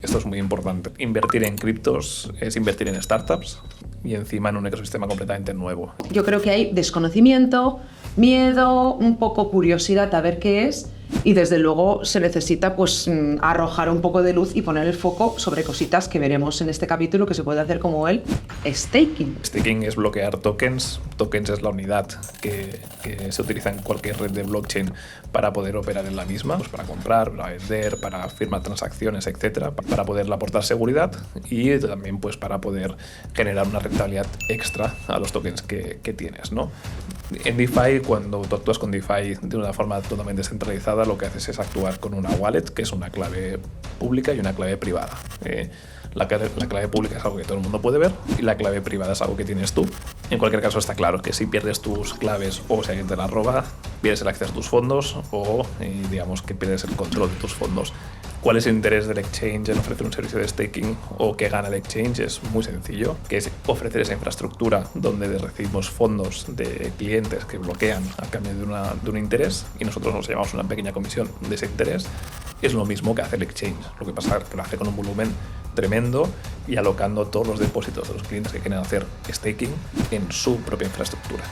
Esto es muy importante. Invertir en criptos es invertir en startups y encima en un ecosistema completamente nuevo. Yo creo que hay desconocimiento, miedo, un poco curiosidad a ver qué es, y desde luego se necesita pues arrojar un poco de luz y poner el foco sobre cositas que veremos en este capítulo que se puede hacer, como el staking. Staking es bloquear tokens. Tokens es la unidad que se utiliza en cualquier red de blockchain para poder operar en la misma, pues para comprar, para vender, para firmar transacciones, etcétera, para poderle aportar seguridad y también pues para poder generar una rentabilidad extra a los tokens que tienes, ¿no? En DeFi, cuando tú actúas con DeFi de una forma totalmente descentralizada, lo que haces es actuar con una wallet, que es una clave pública y una clave privada. La clave pública es algo que todo el mundo puede ver y la clave privada es algo que tienes tú. En cualquier caso está claro que si pierdes tus claves o si alguien te las roba, pierdes el acceso a tus fondos o digamos que pierdes el control de tus fondos. ¿Cuál es el interés del exchange en ofrecer un servicio de staking o qué gana el exchange? Es muy sencillo, que es ofrecer esa infraestructura donde recibimos fondos de clientes que bloquean a cambio de un interés y nosotros nos llevamos una pequeña comisión de ese interés. Es lo mismo que hace el exchange, lo que pasa es que lo hace con un volumen tremendo y alocando todos los depósitos de los clientes que quieren hacer staking en su propia infraestructura.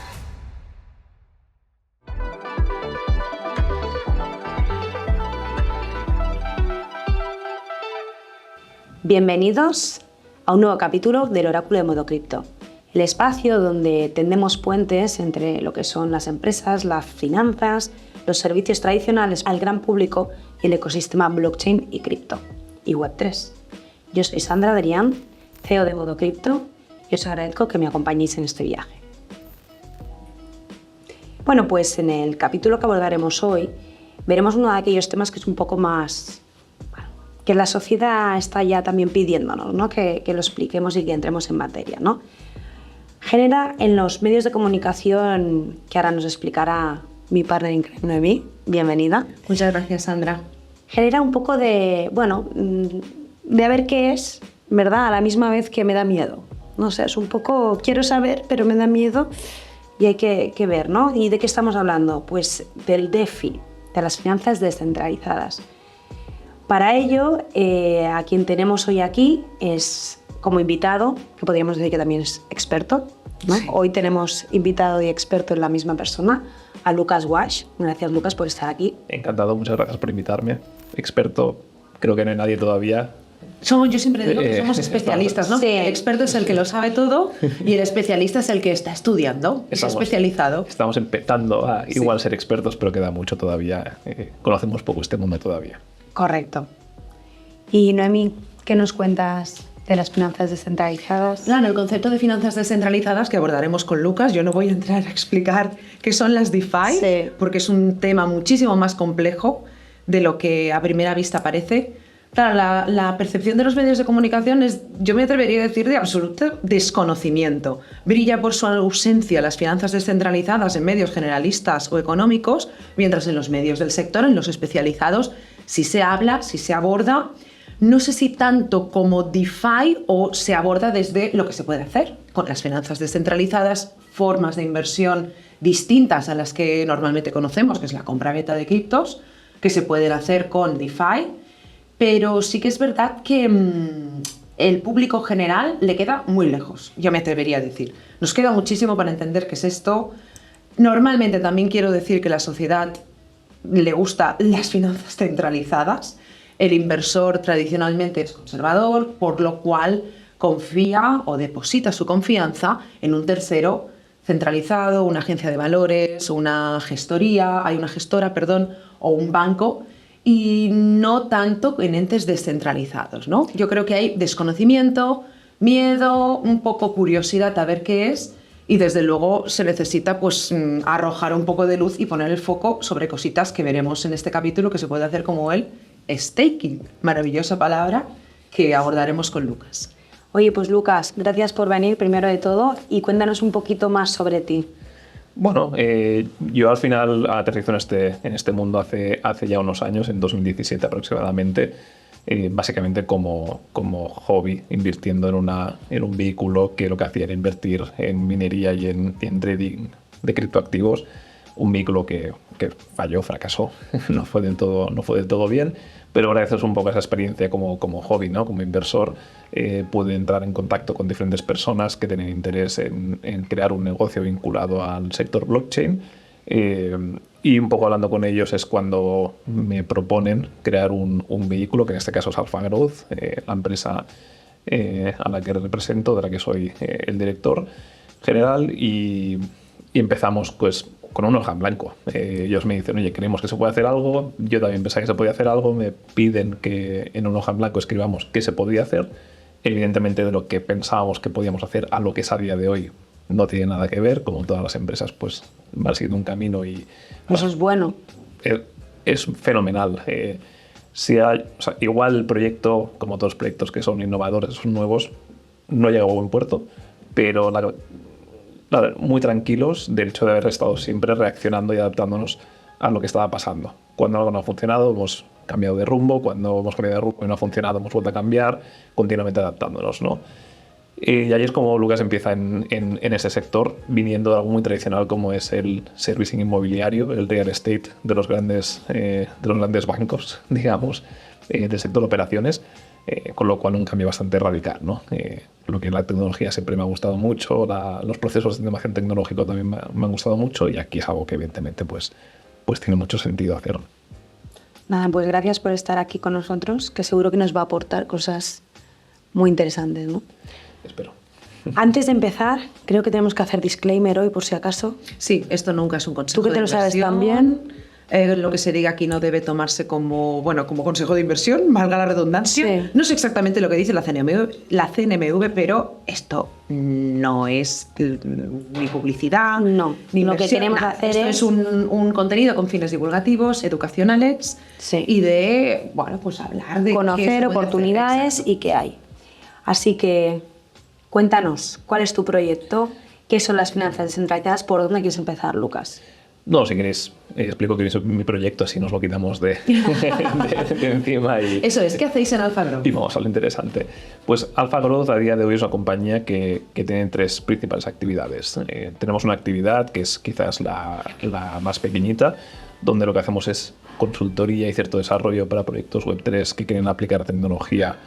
Bienvenidos a un nuevo capítulo del Oráculo de Modo Cripto, el espacio donde tendemos puentes entre lo que son las empresas, las finanzas, los servicios tradicionales al gran público y el ecosistema blockchain y cripto, y Web3. Yo soy Sandra Adrián, CEO de Modo Cripto, y os agradezco que me acompañéis en este viaje. Bueno, pues en el capítulo que abordaremos hoy veremos uno de aquellos temas que es un poco más que la sociedad está ya también pidiéndonos, ¿no? Que lo expliquemos y que entremos en materia, ¿no? Genera en los medios de comunicación, que ahora nos explicará mi partner in crime, Noemí, bienvenida. Muchas gracias, Sandra. Genera un poco de, de a ver qué es, ¿verdad? A la misma vez que me da miedo. No sé, es un poco, quiero saber, pero me da miedo y hay que ver, ¿no? ¿Y de qué estamos hablando? Pues del DeFi, de las finanzas descentralizadas. Para ello, a quien tenemos hoy aquí es como invitado, que podríamos decir que también es experto, ¿no? Sí. Hoy tenemos invitado y experto en la misma persona, a Lucas Wash. Gracias, Lucas, por estar aquí. Encantado, muchas gracias por invitarme. Experto, creo que no hay nadie todavía. Yo siempre digo que somos especialistas, ¿no? Sí. El experto es el que lo sabe todo y el especialista es el que está estudiando, es especializado. Estamos empezando a igual ser expertos, pero queda mucho todavía. Conocemos poco este mundo todavía. Correcto. Y Noemí, ¿qué nos cuentas de las finanzas descentralizadas? Claro, el concepto de finanzas descentralizadas que abordaremos con Lucas, yo no voy a entrar a explicar qué son las DeFi, porque es un tema muchísimo más complejo de lo que a primera vista parece. Claro, la percepción de los medios de comunicación es, yo me atrevería a decir, de absoluto desconocimiento. Brilla por su ausencia las finanzas descentralizadas en medios generalistas o económicos, mientras en los medios del sector, en los especializados, sí se habla, sí se aborda. No sé si tanto como DeFi o se aborda desde lo que se puede hacer con las finanzas descentralizadas, formas de inversión distintas a las que normalmente conocemos, que es la compra-venta de criptos, que se pueden hacer con DeFi, pero sí que es verdad que el público general le queda muy lejos, yo me atrevería a decir. Nos queda muchísimo para entender qué es esto. Normalmente también quiero decir que la sociedad le gusta las finanzas centralizadas. El inversor tradicionalmente es conservador, por lo cual confía o deposita su confianza en un tercero centralizado, una agencia de valores, una gestora, o un banco, y no tanto en entes descentralizados, ¿no? Yo creo que hay desconocimiento, miedo, un poco curiosidad a ver qué es, y desde luego se necesita pues arrojar un poco de luz y poner el foco sobre cositas que veremos en este capítulo que se puede hacer, como el staking, maravillosa palabra que abordaremos con Lucas. Oye, pues Lucas, gracias por venir primero de todo y cuéntanos un poquito más sobre ti. Bueno, yo al final aterrizo en este mundo hace ya unos años, en 2017 aproximadamente, básicamente como hobby, invirtiendo en un vehículo que lo que hacía era invertir en minería y en trading de criptoactivos. un vehículo que falló, fracasó, no fue del todo bien, pero gracias un poco a esa experiencia como hobby, ¿no? Como inversor, pude entrar en contacto con diferentes personas que tenían interés en crear un negocio vinculado al sector blockchain. Y un poco hablando con ellos es cuando me proponen crear un vehículo, que en este caso es Alpha Growth, la empresa a la que represento, de la que soy el director general, y empezamos pues con un hoja en blanco. Ellos me dicen, oye, creemos que se puede hacer algo, yo también pensaba que se podía hacer algo, me piden que en un hoja en blanco escribamos qué se podía hacer. Evidentemente de lo que pensábamos que podíamos hacer a lo que es a día de hoy no tiene nada que ver, como todas las empresas pues van siguiendo un camino y... Eso es bueno. Es fenomenal. O sea, igual el proyecto, como todos los proyectos que son innovadores, son nuevos, no llega a buen puerto, pero muy tranquilos del hecho de haber estado siempre reaccionando y adaptándonos a lo que estaba pasando. Cuando algo no ha funcionado, hemos cambiado de rumbo. Cuando hemos cambiado de rumbo y no ha funcionado, hemos vuelto a cambiar, continuamente adaptándonos, ¿no? Y ahí es como Lucas empieza en ese sector, viniendo de algo muy tradicional como es el servicing inmobiliario, el real estate de los grandes bancos, digamos, del sector de operaciones, con lo cual un cambio bastante radical, ¿no? Lo que la tecnología siempre me ha gustado mucho, los procesos de innovación tecnológico también me han gustado mucho, y aquí es algo que evidentemente pues tiene mucho sentido hacer. Nada, pues gracias por estar aquí con nosotros, que seguro que nos va a aportar cosas muy interesantes, ¿no? Espero. Antes de empezar, creo que tenemos que hacer disclaimer hoy, por si acaso. Sí, esto nunca es un consejo. Tú que te lo sabes también. Lo que se diga aquí no debe tomarse como consejo de inversión, valga la redundancia. Sí. No sé exactamente lo que dice la CNMV, pero esto no es ni publicidad, No, ni lo que inversión, queremos nada. hacer Esto es es un contenido con fines divulgativos, educacionales, Sí. y de, pues hablar de qué se Conocer puede hacer. oportunidades Exacto. y qué hay. Así que cuéntanos, ¿cuál es tu proyecto? ¿Qué son las finanzas descentralizadas? ¿Por dónde quieres empezar, Lucas? No, si queréis, explico que es mi proyecto, así nos lo quitamos de encima. Eso es, ¿qué hacéis en Alpha Growth? Y vamos a lo interesante. Pues Alpha Growth a día de hoy es una compañía que tiene tres principales actividades. Tenemos una actividad que es quizás la más pequeñita, donde lo que hacemos es consultoría y cierto desarrollo para proyectos Web3 que quieren aplicar tecnología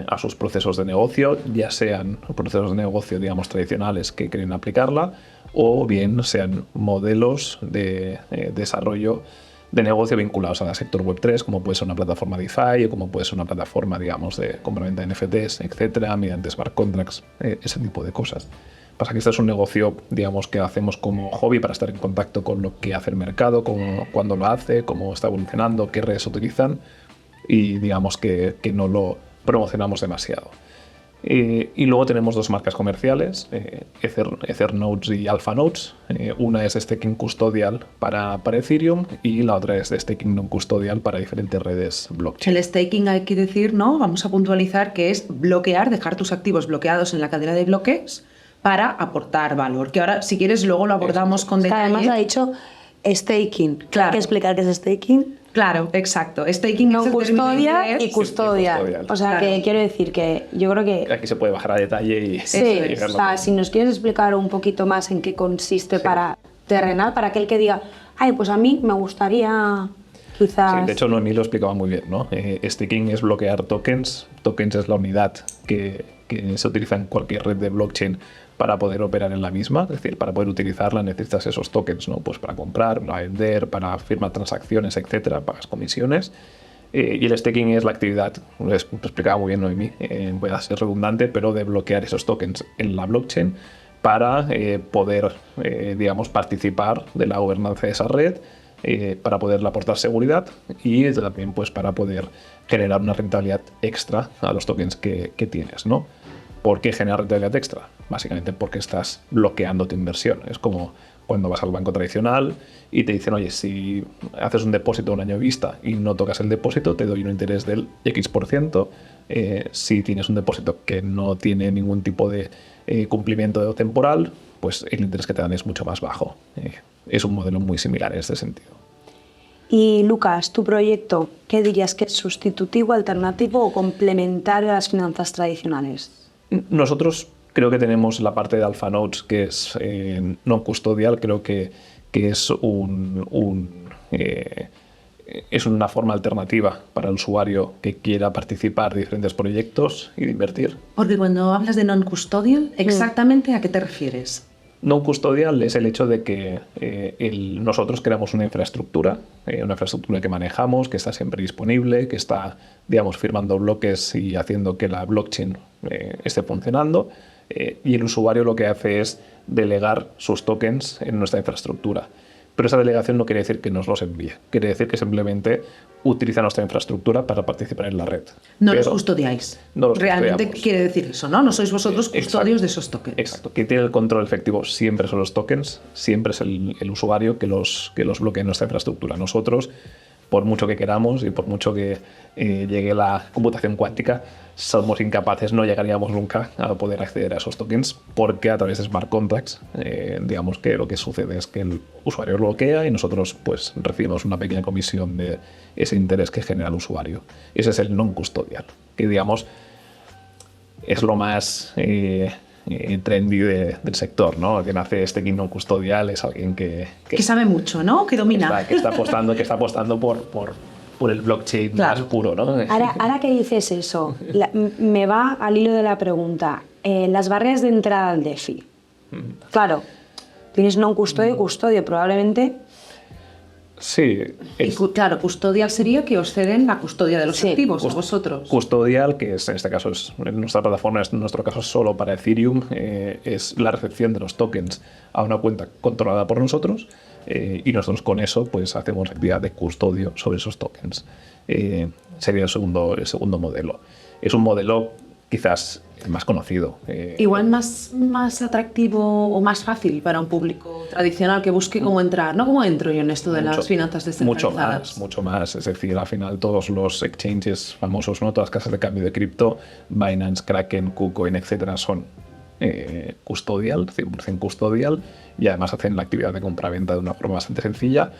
a sus procesos de negocio, ya sean procesos de negocio, digamos, tradicionales que quieren aplicarla, o bien sean modelos de desarrollo de negocio vinculados al sector Web3, como puede ser una plataforma DeFi o como puede ser una plataforma, digamos, de compra-venta de NFTs, etcétera, mediante smart contracts, ese tipo de cosas. Pasa que este es un negocio, digamos, que hacemos como hobby para estar en contacto con lo que hace el mercado, cuándo lo hace, cómo está evolucionando, qué redes utilizan, y digamos que no lo promocionamos demasiado. Y luego tenemos dos marcas comerciales, Ethernodes y AlphaNodes. Una es de staking custodial para Ethereum y la otra es de staking non custodial para diferentes redes blockchain. El staking, hay que decir, ¿no? Vamos a puntualizar que es bloquear, dejar tus activos bloqueados en la cadena de bloques para aportar valor. Que ahora, si quieres, luego lo abordamos con detalle. Además ha dicho staking. Claro. Hay que explicar qué es staking. Claro, exacto. Staking No es el término custodia inglés. y custodial. custodial. O sea, Claro. que quiero decir que yo creo que... Aquí se puede bajar a detalle y Sí, y o verlo. sea, si nos quieres explicar un poquito más en qué consiste para terrenal, para aquel que diga, ay, pues a mí me gustaría quizás... Sí, de hecho, Noemí lo explicaba muy bien, ¿no? Staking es bloquear tokens. Tokens es la unidad que se utiliza en cualquier red de blockchain para poder operar en la misma. Es decir, para poder utilizarla necesitas esos tokens, ¿no? Pues para comprar, para vender, para firmar transacciones, etcétera, pagas comisiones. Y el staking es la actividad, lo explicaba muy bien Noemí, voy a ser redundante, pero de bloquear esos tokens en la blockchain para poder, digamos, participar de la gobernanza de esa red, para poderle aportar seguridad y también pues para poder generar una rentabilidad extra a los tokens que tienes, ¿no? ¿Por qué generar rentabilidad extra? Básicamente porque estás bloqueando tu inversión. Es como cuando vas al banco tradicional y te dicen, oye, si haces un depósito a un año vista y no tocas el depósito, te doy un interés del X%. Si tienes un depósito que no tiene ningún tipo de cumplimiento temporal, pues el interés que te dan es mucho más bajo. Es un modelo muy similar en este sentido. Y Lucas, tu proyecto, ¿qué dirías que es sustitutivo, alternativo o complementario a las finanzas tradicionales? Nosotros creo que tenemos la parte de AlphaNodes que es no custodial, creo que que es es una forma alternativa para el usuario que quiera participar de diferentes proyectos y de invertir. Porque cuando hablas de non-custodial, ¿exactamente a qué te refieres? Non-custodial es el hecho de que nosotros creamos una infraestructura que manejamos, que está siempre disponible, que está, digamos, firmando bloques y haciendo que la blockchain esté funcionando, y el usuario lo que hace es delegar sus tokens en nuestra infraestructura. Pero esa delegación no quiere decir que nos los envíe, quiere decir que simplemente utiliza nuestra infraestructura para participar en la red. No los custodiáis. No los Realmente custodiamos. quiere decir eso, ¿no? No sois vosotros custodios Exacto. de esos tokens. Exacto. Quien tiene el control efectivo siempre son los tokens, siempre es el usuario que los bloquea en nuestra infraestructura. Nosotros, por mucho que queramos y por mucho que llegue la computación cuántica, somos incapaces, no llegaríamos nunca a poder acceder a esos tokens, porque a través de smart contracts, digamos que lo que sucede es que el usuario lo bloquea y nosotros pues recibimos una pequeña comisión de ese interés que genera el usuario. Ese es el non-custodial, que digamos es lo más trendy del sector, ¿no? Quien hace staking non-custodial es alguien que sabe mucho, ¿no? Que domina. que está apostando por el blockchain Claro. más puro, ¿no? Ahora que dices eso, me va al hilo de la pregunta. Las barreras de entrada al DeFi. Claro, tienes non-custodio y custodio, probablemente. Sí, Y claro, custodial sería que os ceden la custodia de los Sí. activos a vosotros. custodial, que es, en este caso es en nuestra plataforma, en nuestro caso solo para Ethereum, es la recepción de los tokens a una cuenta controlada por nosotros, y nosotros con eso pues hacemos actividad de custodio sobre esos tokens. Sería el segundo modelo. Es un modelo quizás el más conocido. Igual más atractivo o más fácil para un público tradicional que busque cómo entrar, ¿no? ¿Cómo entro yo en esto de las finanzas descentralizadas? Mucho más. Es decir, al final todos los exchanges famosos, ¿no? Todas las casas de cambio de cripto, Binance, Kraken, KuCoin, etcétera, son custodial, 100% custodial, y además hacen la actividad de compra-venta de una forma bastante sencilla.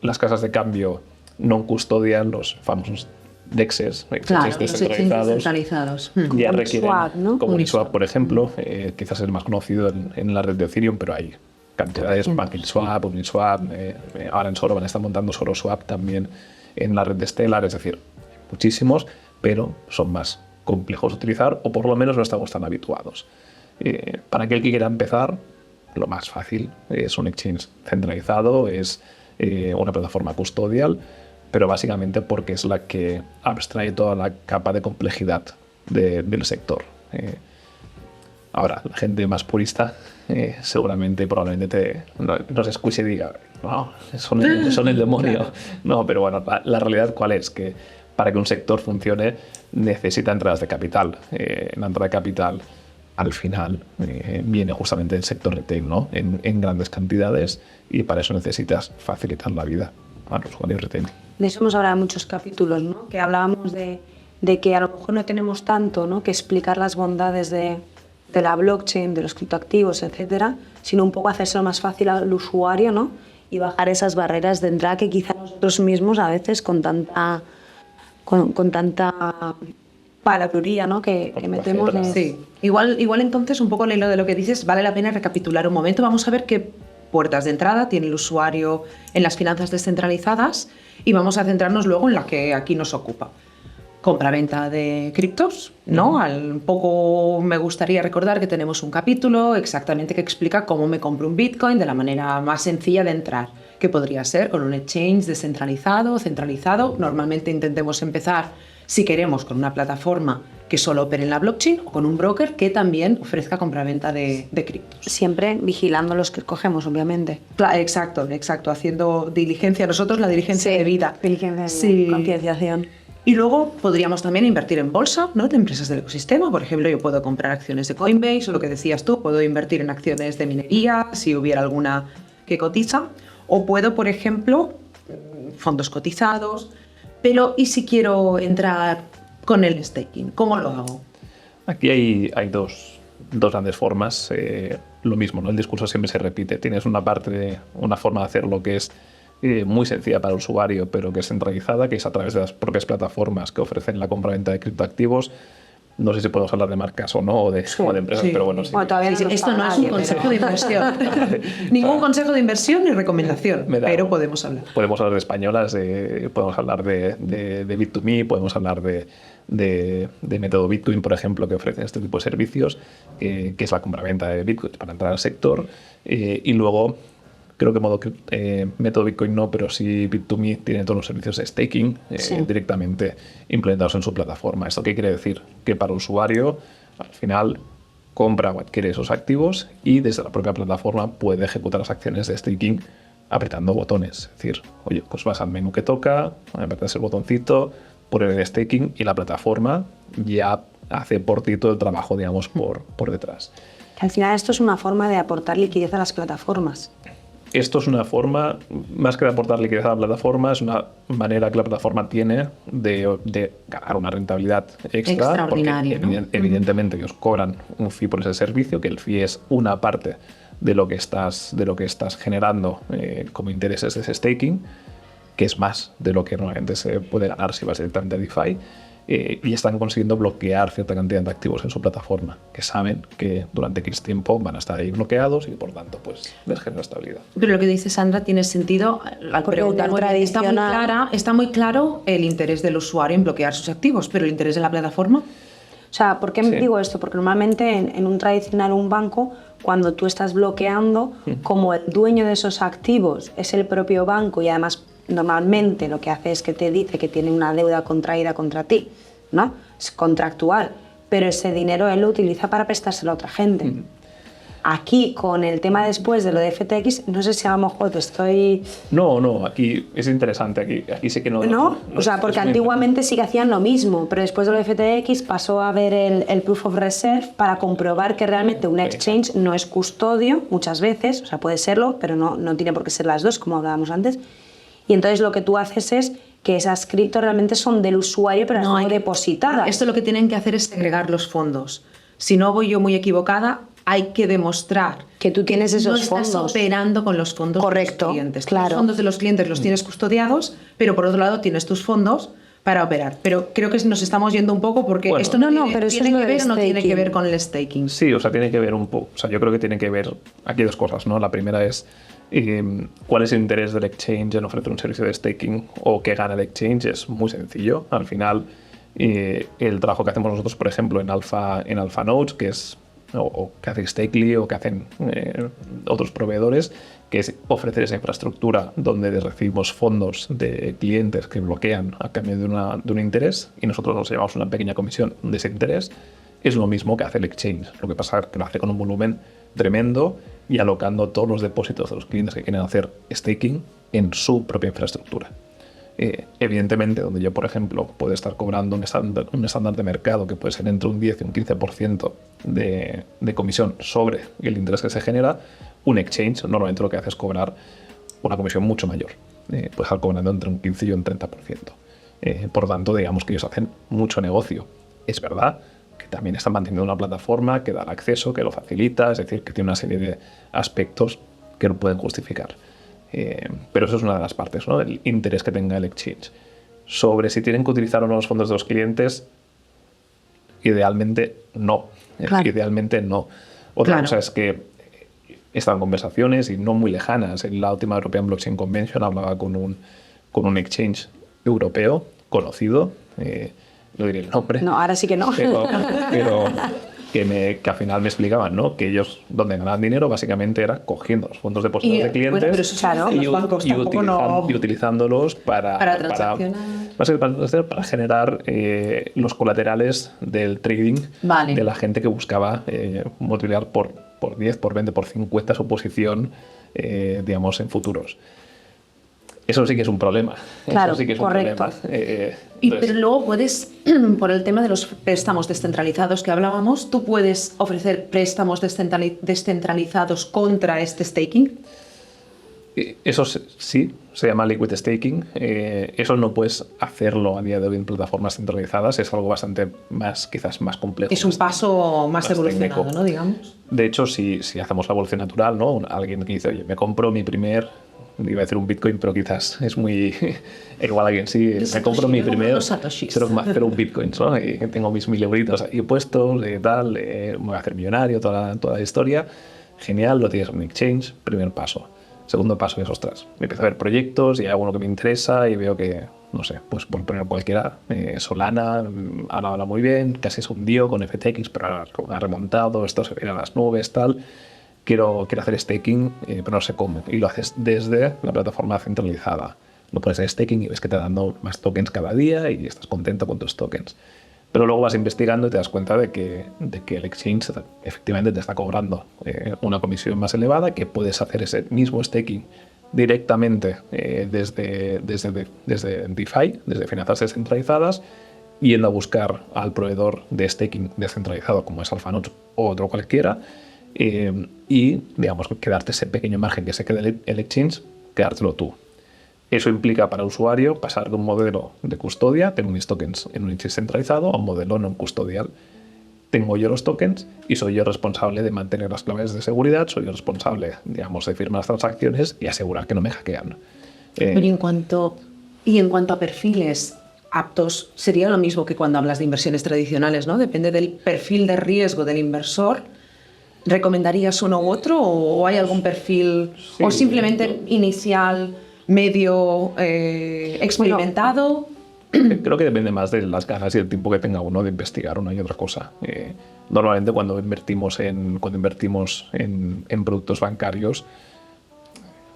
Las casas de cambio no custodial, los famosos DEXs, Claro, exchanges los exchanges descentralizados. ya requieren, Uniswap, ¿no? como Uniswap, por ejemplo, quizás el más conocido en la red de Ethereum, pero hay cantidades, PancakeSwap, Uniswap, ahora en Soroban están montando SoroSwap también en la red de Stellar, es decir, muchísimos, pero son más complejos de utilizar, o por lo menos no estamos tan habituados. Para aquel que quiera empezar, lo más fácil es un exchange centralizado, es una plataforma custodial, pero básicamente porque es la que abstrae toda la capa de complejidad del sector. Ahora, la gente más purista probablemente nos escuche y diga, no, son el demonio. No, pero bueno, la realidad ¿cuál es? Que para que un sector funcione necesita entradas de capital. La entrada de capital al final viene justamente del sector retail, ¿no? En grandes cantidades, y para eso necesitas facilitar la vida a los usuarios retail. De eso hemos hablado en muchos capítulos, ¿no? Que hablábamos de que a lo mejor no tenemos tanto, ¿no?, que explicar las bondades de la blockchain, de los criptoactivos, etcétera, sino un poco hacérselo más fácil al usuario, ¿no? Y bajar esas barreras de entrada que quizá nosotros mismos a veces con tanta palabrería, ¿no?, que metemos en... Sí, igual entonces, un poco al hilo de lo que dices, vale la pena recapitular un momento. Vamos a ver qué puertas de entrada tiene el usuario en las finanzas descentralizadas y vamos a centrarnos luego en la que aquí nos ocupa. Compra-venta de criptos, ¿no? Un poco me gustaría recordar que tenemos un capítulo exactamente que explica cómo me compro un Bitcoin de la manera más sencilla de entrar, que podría ser con un exchange descentralizado, centralizado. Normalmente intentemos empezar, si queremos, con una plataforma que solo opere en la blockchain o con un broker que también ofrezca compraventa de criptos. Siempre vigilando los que escogemos, obviamente. Exacto, haciendo diligencia, nosotros la diligencia de vida. Diligencia, Sí. concienciación. Y luego podríamos también invertir en bolsa, ¿no?, de empresas del ecosistema. Por ejemplo, yo puedo comprar acciones de Coinbase, o lo que decías tú, puedo invertir en acciones de minería, si hubiera alguna que cotiza. O puedo, por ejemplo, fondos cotizados. Pero, ¿y si quiero entrar con el staking? ¿Cómo lo hago? Aquí hay dos grandes formas. Lo mismo, ¿no? El discurso siempre se repite. Tienes una forma de hacerlo que es muy sencilla para el usuario, pero que es centralizada, que es a través de las propias plataformas que ofrecen la compra-venta de criptoactivos. No sé si podemos hablar de marcas o no, o de empresas, sí. pero bueno, sí. Bueno, todavía no Esto no es un consejo de inversión. Ningún consejo de inversión ni recomendación, pero podemos hablar. Podemos hablar de españolas, podemos hablar de Bit2Me, podemos hablar de método Bitcoin, por ejemplo, que ofrecen este tipo de servicios, que es la compraventa de Bitcoin para entrar al sector. Y luego, creo que método Bitcoin no, pero sí Bit2Me tiene todos los servicios de staking directamente implementados en su plataforma. ¿Esto qué quiere decir? Que para el usuario, al final, compra o adquiere esos activos y desde la propia plataforma puede ejecutar las acciones de staking apretando botones. Es decir, oye, pues vas al menú que toca, apretas el botoncito, pones el staking y la plataforma ya hace por ti todo el trabajo, digamos, por detrás. Que al final esto es una forma de aportar liquidez a las plataformas. Esto es una forma, más que de aportar liquidez a la plataforma, es una manera que la plataforma tiene de ganar una rentabilidad extra. Extraordinaria, porque, ¿no? Evidentemente ellos cobran un fee por ese servicio, que el fee es una parte de lo que estás generando como intereses de ese staking, que es más de lo que normalmente se puede ganar si vas directamente a DeFi. Y están consiguiendo bloquear cierta cantidad de activos en su plataforma, que saben que durante X tiempo van a estar ahí bloqueados y por tanto pues les genera estabilidad. Pero lo que dice Sandra tiene sentido al preguntar. Está muy claro el interés del usuario en bloquear sus activos, pero el interés de la plataforma. O sea, ¿por qué digo esto? Porque normalmente en un tradicional, un banco, cuando tú estás bloqueando, como el dueño de esos activos es el propio banco y además normalmente lo que hace es que te dice que tiene una deuda contraída contra ti, ¿no? Es contractual, pero ese dinero él lo utiliza para prestárselo a otra gente. Aquí, con el tema después de lo de FTX, no sé si a lo mejor te estoy... No, aquí es interesante, aquí sí que no... ¿No? O sea, porque antiguamente sí que hacían lo mismo, pero después de lo de FTX pasó a haber el Proof of Reserve para comprobar que realmente un exchange no es custodio, muchas veces, o sea, puede serlo, pero no tiene por qué ser las dos, como hablábamos antes. Y entonces lo que tú haces es que esas criptos realmente son del usuario, pero no depositadas. Esto lo que tienen que hacer es segregar los fondos. Si no voy yo muy equivocada, hay que demostrar que tú tienes esos fondos. No estás operando con los fondos de los clientes. Claro. Los fondos de los clientes los tienes custodiados, pero por otro lado tienes tus fondos para operar. Pero creo que nos estamos yendo un poco porque esto pero tiene que ver o no tiene que ver con el staking. Sí, o sea, tiene que ver un poco. O sea, yo creo que tiene que ver aquí dos cosas, ¿no? La primera es cuál es el interés del exchange en ofrecer un servicio de staking o qué gana el exchange. Es muy sencillo. Al final, el trabajo que hacemos nosotros, por ejemplo, en Alpha Nodes, que es o que hace Stakely o que hacen otros proveedores, que es ofrecer esa infraestructura donde recibimos fondos de clientes que bloquean a cambio de un interés y nosotros nos llevamos una pequeña comisión de ese interés. Es lo mismo que hace el exchange. Lo que pasa es que lo hace con un volumen tremendo y alocando todos los depósitos de los clientes que quieren hacer staking en su propia infraestructura. Evidentemente, donde yo, por ejemplo, puedo estar cobrando un estándar de mercado que puede ser entre un 10 y un 15% de comisión sobre el interés que se genera, un exchange normalmente lo que hace es cobrar una comisión mucho mayor. Puede estar cobrando entre un 15 y un 30%. Por tanto, digamos que ellos hacen mucho negocio. Es verdad que también están manteniendo una plataforma que da el acceso, que lo facilita, es decir, que tiene una serie de aspectos que lo pueden justificar. Pero eso es una de las partes, ¿no? Del interés que tenga el exchange. Sobre si tienen que utilizar o no los fondos de los clientes, idealmente no. Claro. Idealmente no. Otra cosa es que estaban conversaciones y no muy lejanas. En la última European Blockchain Convention hablaba con un exchange europeo conocido, no diré el nombre. No, ahora sí que no. Pero que al final me explicaban, ¿no? Que ellos donde ganaban dinero básicamente era cogiendo los fondos depositados de clientes pero eso, claro, y utilizándolos para generar los colaterales del trading de la gente que buscaba multiplicar por 10, por 20, por 50 su posición, digamos, en futuros. Eso sí que es un problema. Claro, eso sí que es correcto. Un problema. Pero luego puedes, por el tema de los préstamos descentralizados que hablábamos, ¿tú puedes ofrecer préstamos descentralizados contra este staking? Eso sí, se llama liquid staking. Eso no puedes hacerlo a día de hoy en plataformas centralizadas. Es algo bastante quizás más complejo. Es un paso más evolucionado, técnico, ¿no? Digamos. De hecho, si hacemos la evolución natural, ¿no? Alguien que dice, oye, me compro mi primer iba a decir un Bitcoin, pero quizás es muy igual a quien sí, me compro mi primer 0,01 Bitcoins, ¿no? Y tengo mis 1.000 euritos ahí puestos, tal, me voy a hacer millonario, toda la historia. Genial, lo tienes en un exchange, primer paso. Segundo paso es, ostras, me empiezo a ver proyectos y hay alguno que me interesa y veo que, no sé, pues por poner cualquiera, Solana, ahora habla muy bien, casi se hundió con FTX, pero ahora ha remontado, esto se viene a las nubes, tal. Quiero hacer staking, pero no sé cómo. Y lo haces desde la plataforma centralizada. Lo pones en staking y ves que te dan dando más tokens cada día y estás contento con tus tokens. Pero luego vas investigando y te das cuenta de que el exchange efectivamente te está cobrando una comisión más elevada, que puedes hacer ese mismo staking directamente desde DeFi, desde finanzas descentralizadas, yendo a buscar al proveedor de staking descentralizado como es Alphanote o otro cualquiera, y digamos quedarte ese pequeño margen que se queda el exchange, quedártelo tú. Eso implica para el usuario pasar de un modelo de custodia, tengo mis tokens en un exchange centralizado, a un modelo no custodial. Tengo yo los tokens y soy yo responsable de mantener las claves de seguridad, soy yo responsable, digamos, de firmar las transacciones y asegurar que no me hackean. Pero en cuanto a perfiles aptos, sería lo mismo que cuando hablas de inversiones tradicionales, ¿no? Depende del perfil de riesgo del inversor. ¿Recomendarías uno u otro o hay algún perfil o simplemente inicial, medio, experimentado? Creo que depende más de las ganas y el tiempo que tenga uno de investigar una y otra cosa. Normalmente cuando invertimos en productos bancarios,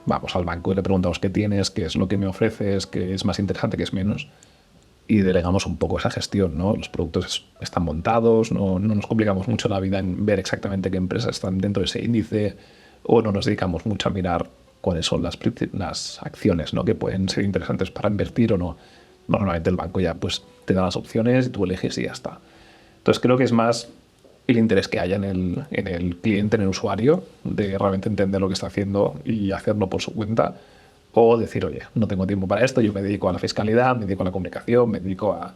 vamos al banco y le preguntamos qué tienes, qué es lo que me ofreces, qué es más interesante, qué es menos, y delegamos un poco esa gestión, ¿no? Los productos están montados, no nos complicamos mucho la vida en ver exactamente qué empresas están dentro de ese índice, o no nos dedicamos mucho a mirar cuáles son las acciones, ¿no? Que pueden ser interesantes para invertir o no. Normalmente el banco ya pues te da las opciones y tú eliges y ya está. Entonces creo que es más el interés que haya en el cliente, en el usuario, de realmente entender lo que está haciendo y hacerlo por su cuenta, o decir, oye, no tengo tiempo para esto, yo me dedico a la fiscalidad, me dedico a la comunicación, me dedico a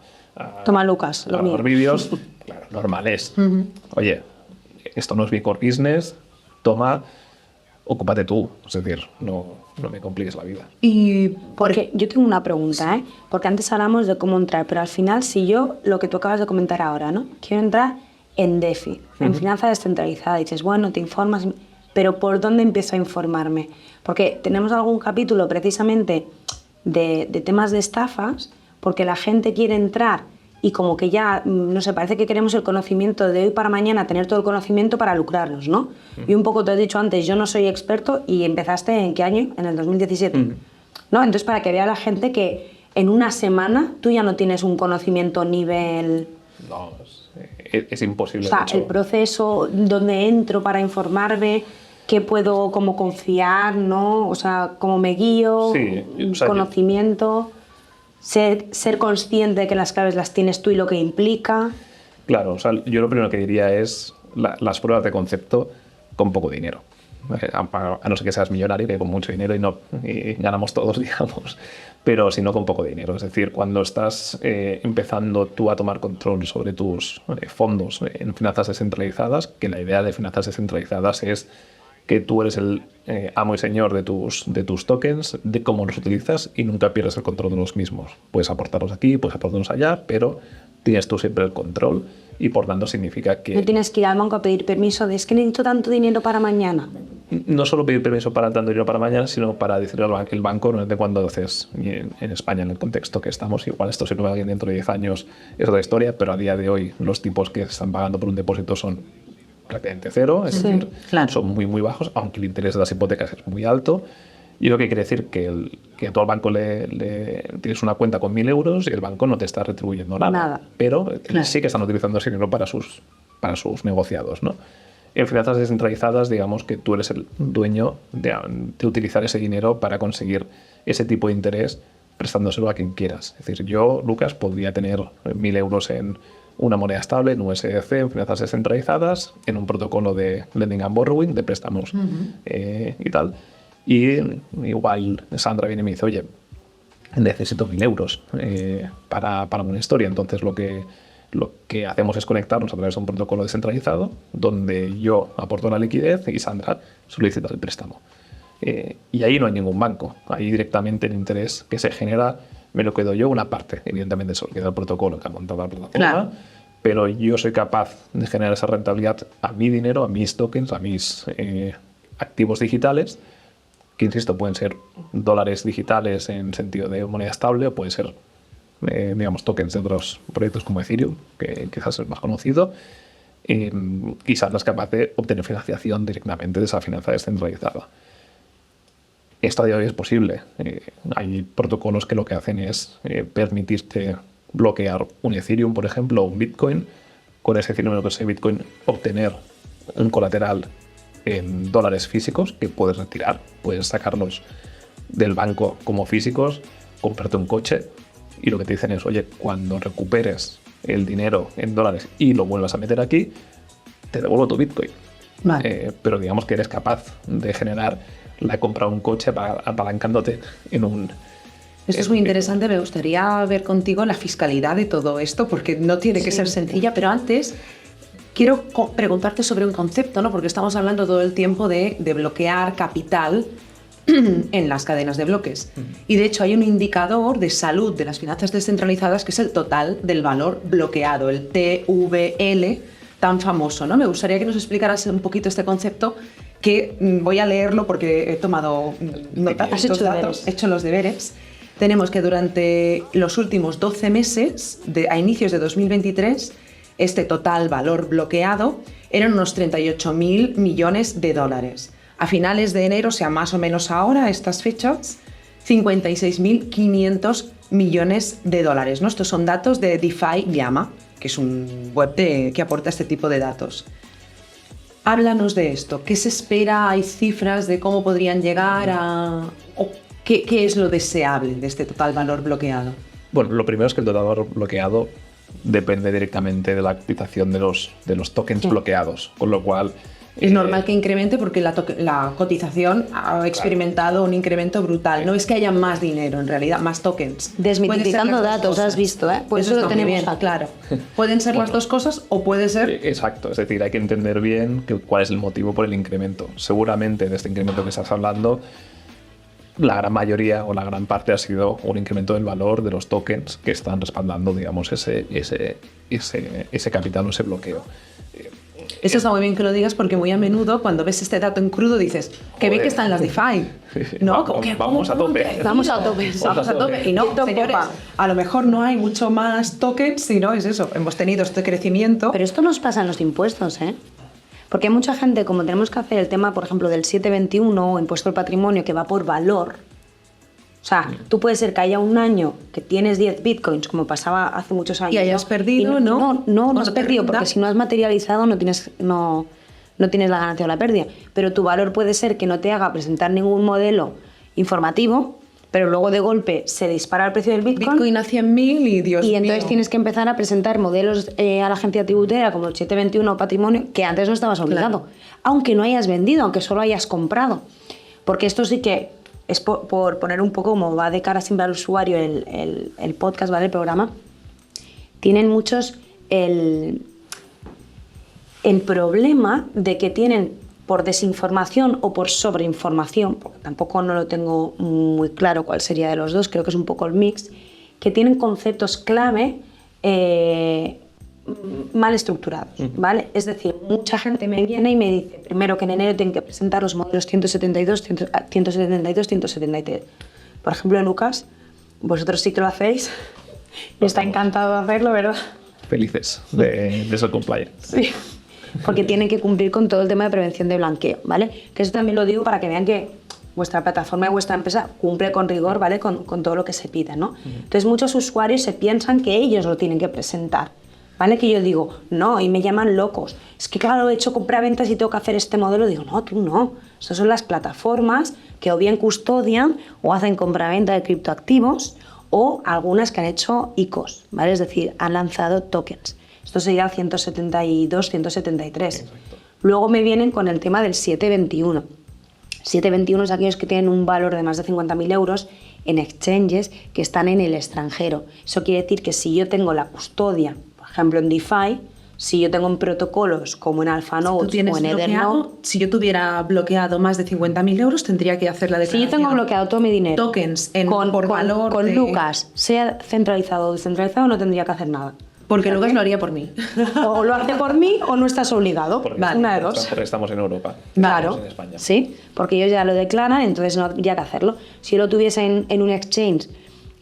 Toma, Lucas, lo mío. Los vídeos. Claro, normal es. Oye, esto no es mi core business, toma, ocúpate tú. Es decir, no me compliques la vida. Y porque yo tengo una pregunta, porque antes hablamos de cómo entrar, pero al final, si yo, lo que tú acabas de comentar ahora, ¿no? Quiero entrar en DeFi, en finanza descentralizada, y dices, bueno, te informas, pero ¿por dónde empiezo a informarme? Porque tenemos algún capítulo precisamente de temas de estafas, porque la gente quiere entrar y como que ya, no sé, parece que queremos el conocimiento de hoy para mañana, tener todo el conocimiento para lucrarnos, ¿no? Y un poco te he dicho antes, yo no soy experto y empezaste ¿en qué año? En el 2017, ¿no? Entonces, para que vea la gente que en una semana tú ya no tienes un conocimiento nivel... No, es imposible. O sea, el proceso, dónde entro para informarme, qué puedo como confiar, ¿no? O sea, cómo me guío, sí, o sea, conocimiento... Ser consciente de que las claves las tienes tú y lo que implica. Claro, o sea, yo lo primero que diría es las pruebas de concepto con poco dinero. A no ser que seas millonario, que con mucho dinero y ganamos todos, digamos, pero si no con poco dinero. Es decir, cuando estás empezando tú a tomar control sobre tus fondos en finanzas descentralizadas, que la idea de finanzas descentralizadas es que tú eres el amo y señor de tus tokens, de cómo los utilizas y nunca pierdes el control de los mismos. Puedes aportarlos aquí, puedes aportarlos allá, pero tienes tú siempre el control y por tanto significa que... No tienes que ir al banco a pedir permiso de es que necesito tanto dinero para mañana. No solo pedir permiso para tanto dinero para mañana, sino para decirle al banco, el banco, no es de cuando haces en España, en el contexto que estamos, igual esto sirve a alguien dentro de 10 años, es otra historia, pero a día de hoy los tipos que están pagando por un depósito son prácticamente cero, es decir, claro, son muy muy bajos, aunque el interés de las hipotecas es muy alto. Y lo que quiere decir que tú al banco le tienes una cuenta con 1.000 euros y el banco no te está retribuyendo nada. Pero sí que están utilizando ese dinero para sus negociados, ¿no? En finanzas descentralizadas, digamos que tú eres el dueño de utilizar ese dinero para conseguir ese tipo de interés prestándoselo a quien quieras. Es decir, yo, Lucas, podría tener 1.000 euros en una moneda estable, en USDC, en finanzas descentralizadas, en un protocolo de lending and borrowing, de préstamos y tal. Y igual Sandra viene y me dice, oye, necesito 1.000 euros para una historia. Entonces lo que hacemos es conectarnos a través de un protocolo descentralizado donde yo aporto la liquidez y Sandra solicita el préstamo. Y ahí no hay ningún banco. Ahí directamente el interés que se genera me lo quedo yo una parte. Evidentemente eso queda el protocolo que ha montado la plataforma. Claro. Pero yo soy capaz de generar esa rentabilidad a mi dinero, a mis tokens, a mis activos digitales, que insisto, pueden ser dólares digitales en sentido de moneda estable o pueden ser, digamos, tokens de otros proyectos como Ethereum, que quizás es el más conocido. Quizás no es capaz de obtener financiación directamente de esa finanza descentralizada. Esto a día de hoy es posible. Hay protocolos que lo que hacen es permitirte bloquear un Ethereum, por ejemplo, o un Bitcoin. Con ese Ethereum o con ese Bitcoin obtener un colateral en dólares físicos que puedes retirar. Puedes sacarlos del banco como físicos, comprarte un coche y lo que te dicen es, oye, cuando recuperes el dinero en dólares y lo vuelvas a meter aquí, te devuelvo tu Bitcoin. Vale. Pero digamos que eres capaz de generar la compra de un coche apalancándote en un... Esto es muy interesante, me gustaría ver contigo la fiscalidad de todo esto, porque no tiene que ser sencilla, pero antes quiero preguntarte sobre un concepto, ¿no? Porque estamos hablando todo el tiempo de bloquear capital en las cadenas de bloques. Y de hecho hay un indicador de salud de las finanzas descentralizadas que es el total del valor bloqueado, el TVL, tan famoso, ¿no? Me gustaría que nos explicaras un poquito este concepto, que voy a leerlo porque he tomado nota, he hecho los deberes. Tenemos que durante los últimos 12 meses, a inicios de 2023, este total valor bloqueado eran unos 38.000 millones de dólares. A finales de enero, o sea, más o menos ahora, a estas fechas, 56.500 millones de dólares, ¿no? Estos son datos de DeFi Llama, que es un web que aporta este tipo de datos. Háblanos de esto. ¿Qué se espera? ¿Hay cifras de cómo podrían llegar a...? ¿Qué es lo deseable de este total valor bloqueado? Bueno, lo primero es que el total valor bloqueado depende directamente de la cotización de los tokens bloqueados, con lo cual... Es normal que incremente porque la cotización ha experimentado un incremento brutal. No es que haya más dinero, en realidad, más tokens. Desmitificando datos, has visto, ¿eh? Pues eso lo tenemos claro. Pueden ser las dos cosas o puede ser... Exacto, es decir, hay que entender bien cuál es el motivo por el incremento. Seguramente de este incremento que estás hablando, la gran mayoría o la gran parte ha sido un incremento del valor de los tokens que están respaldando, digamos, ese capital o ese bloqueo. Eso está muy bien que lo digas porque muy a menudo cuando ves este dato en crudo dices que bien que están las DeFi. ¿No? Vamos a tope. Vamos a tope. Y no, señores, a lo mejor no hay mucho más tokens, sino es eso, hemos tenido este crecimiento. Pero esto nos pasa en los impuestos, ¿eh? Porque hay mucha gente, como tenemos que hacer el tema, por ejemplo, del 721 o impuesto al patrimonio, que va por valor. O sea, tú puedes ser que haya un año que tienes 10 bitcoins, como pasaba hace muchos años. Y hayas perdido, ¿no? No has perdido, porque si no has materializado no tienes la ganancia o la pérdida. Pero tu valor puede ser que no te haga presentar ningún modelo informativo, pero luego de golpe se dispara el precio del Bitcoin a 100.000 y Dios mío. Y entonces tienes que empezar a presentar modelos a la agencia tributaria como el 721 patrimonio, que antes no estabas obligado. Claro. Aunque no hayas vendido, aunque solo hayas comprado. Porque esto sí que es por poner un poco como va de cara siempre al usuario el podcast, ¿vale? El programa. Tienen muchos el problema de que tienen por desinformación o por sobreinformación, porque tampoco no lo tengo muy claro cuál sería de los dos, creo que es un poco el mix, que tienen conceptos clave mal estructurados, ¿vale? Es decir, mucha gente me viene y me dice, primero que en enero tienen que presentar los modelos 172, 173. Por ejemplo, Lucas, vosotros sí que lo hacéis y está encantado de hacerlo, ¿verdad? Felices de ser compliant. Sí, porque tienen que cumplir con todo el tema de prevención de blanqueo, ¿vale? Que eso también lo digo para que vean que vuestra plataforma y vuestra empresa cumple con rigor, ¿vale? Con todo lo que se pide, ¿no? Entonces muchos usuarios se piensan que ellos lo tienen que presentar, ¿vale? Que yo digo, no, y me llaman locos. Es que claro, he hecho compraventas y tengo que hacer este modelo. Digo, no, tú no. Esas son las plataformas que o bien custodian o hacen compraventa de criptoactivos o algunas que han hecho ICOs, ¿vale? Es decir, han lanzado tokens. Esto sería 172, 173. Exacto. Luego me vienen con el tema del 721. 721 es aquellos que tienen un valor de más de 50.000 euros en exchanges que están en el extranjero. Eso quiere decir que si yo tengo la custodia, por ejemplo en DeFi, Si yo tengo en protocolos como en Alphanode o en Evernote... Si yo tuviera bloqueado más de 50.000 euros, tendría que hacer la declaración. Si yo tengo bloqueado todo mi dinero, tokens por valor con Lucas, sea centralizado o descentralizado, no tendría que hacer nada. Porque Lucas lo haría por mí. O lo hace por mí o no estás obligado. Vale, una de dos. Estamos en Europa. Claro, estamos en España. Sí, porque ellos ya lo declaran, entonces no habría que hacerlo. Si yo lo tuviese en un exchange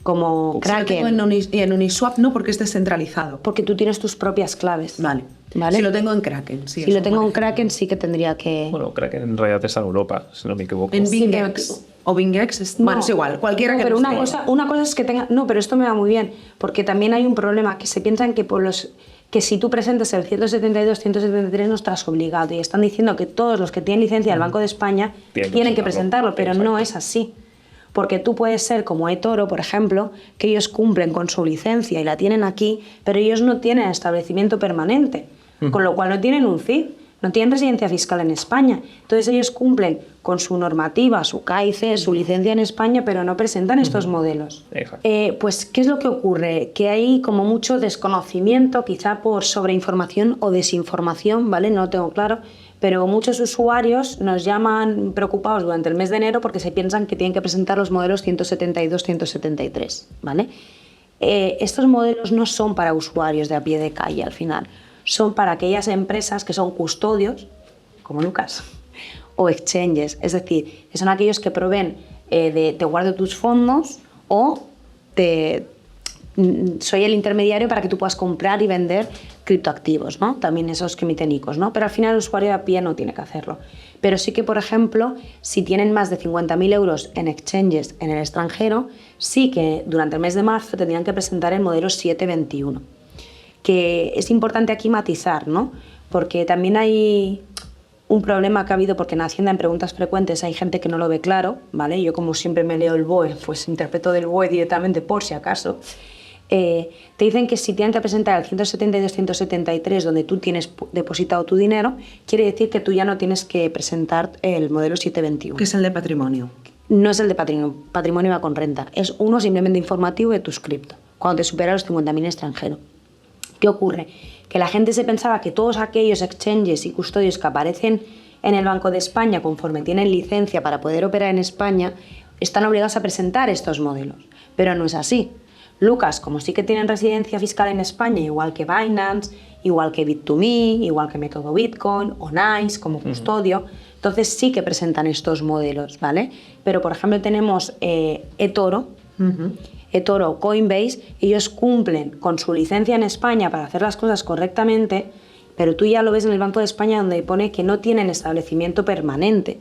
como Kraken... En Uniswap no, porque es descentralizado. Porque tú tienes tus propias claves. Vale. ¿Vale? Si lo tengo en Kraken, sí. Si lo tengo en Kraken, sí que tendría que... Bueno, Kraken en realidad está en Europa, si no me equivoco. En BingX o BingX, bueno, es igual, cualquiera que... Pero una cosa es que tenga... No, pero esto me va muy bien, porque también hay un problema, que se piensan que que si tú presentes el 172, 173 no estás obligado, y están diciendo que todos los que tienen licencia del Banco de España tienen que presentarlo, pero no es así. Porque tú puedes ser como eToro, por ejemplo, que ellos cumplen con su licencia y la tienen aquí, pero ellos no tienen establecimiento permanente, con lo cual no tienen un CIF, no tienen residencia fiscal en España. Entonces ellos cumplen con su normativa, su KIC, su licencia en España, pero no presentan estos modelos. Pues, ¿qué es lo que ocurre? Que hay como mucho desconocimiento, quizá por sobreinformación o desinformación, ¿vale? No lo tengo claro, pero muchos usuarios nos llaman preocupados durante el mes de enero porque se piensan que tienen que presentar los modelos 172, 173, ¿vale? Estos modelos no son para usuarios de a pie de calle al final, son para aquellas empresas que son custodios, como Lucas, o exchanges, es decir, que son aquellos que proveen te guardo tus fondos o soy el intermediario para que tú puedas comprar y vender criptoactivos, ¿no? También esos que emiten ICOs, ¿no? Pero al final el usuario de a pie no tiene que hacerlo. Pero sí que, por ejemplo, si tienen más de 50.000 euros en exchanges en el extranjero, sí que durante el mes de marzo tendrían que presentar el modelo 721. Que es importante aquí matizar, ¿no? Porque también hay un problema que ha habido, porque en Hacienda en preguntas frecuentes hay gente que no lo ve claro, ¿vale? Yo, como siempre me leo el BOE, pues interpreto del BOE directamente por si acaso. Te dicen que si tienen que presentar el 172-173 donde tú tienes depositado tu dinero, quiere decir que tú ya no tienes que presentar el modelo 721. Que es el de patrimonio. No es el de patrimonio, patrimonio va con renta, es uno simplemente informativo de tus cripto, cuando te supera los 50.000 extranjeros. ¿Qué ocurre? Que la gente se pensaba que todos aquellos exchanges y custodios que aparecen en el Banco de España conforme tienen licencia para poder operar en España están obligados a presentar estos modelos, pero no es así. Lucas, como sí que tienen residencia fiscal en España, igual que Binance, igual que Bit2Me, igual que Método Bitcoin o NICE como custodio, entonces sí que presentan estos modelos, ¿vale? Pero, por ejemplo, tenemos eToro, eToro, Coinbase, ellos cumplen con su licencia en España para hacer las cosas correctamente, pero tú ya lo ves en el Banco de España donde pone que no tienen establecimiento permanente,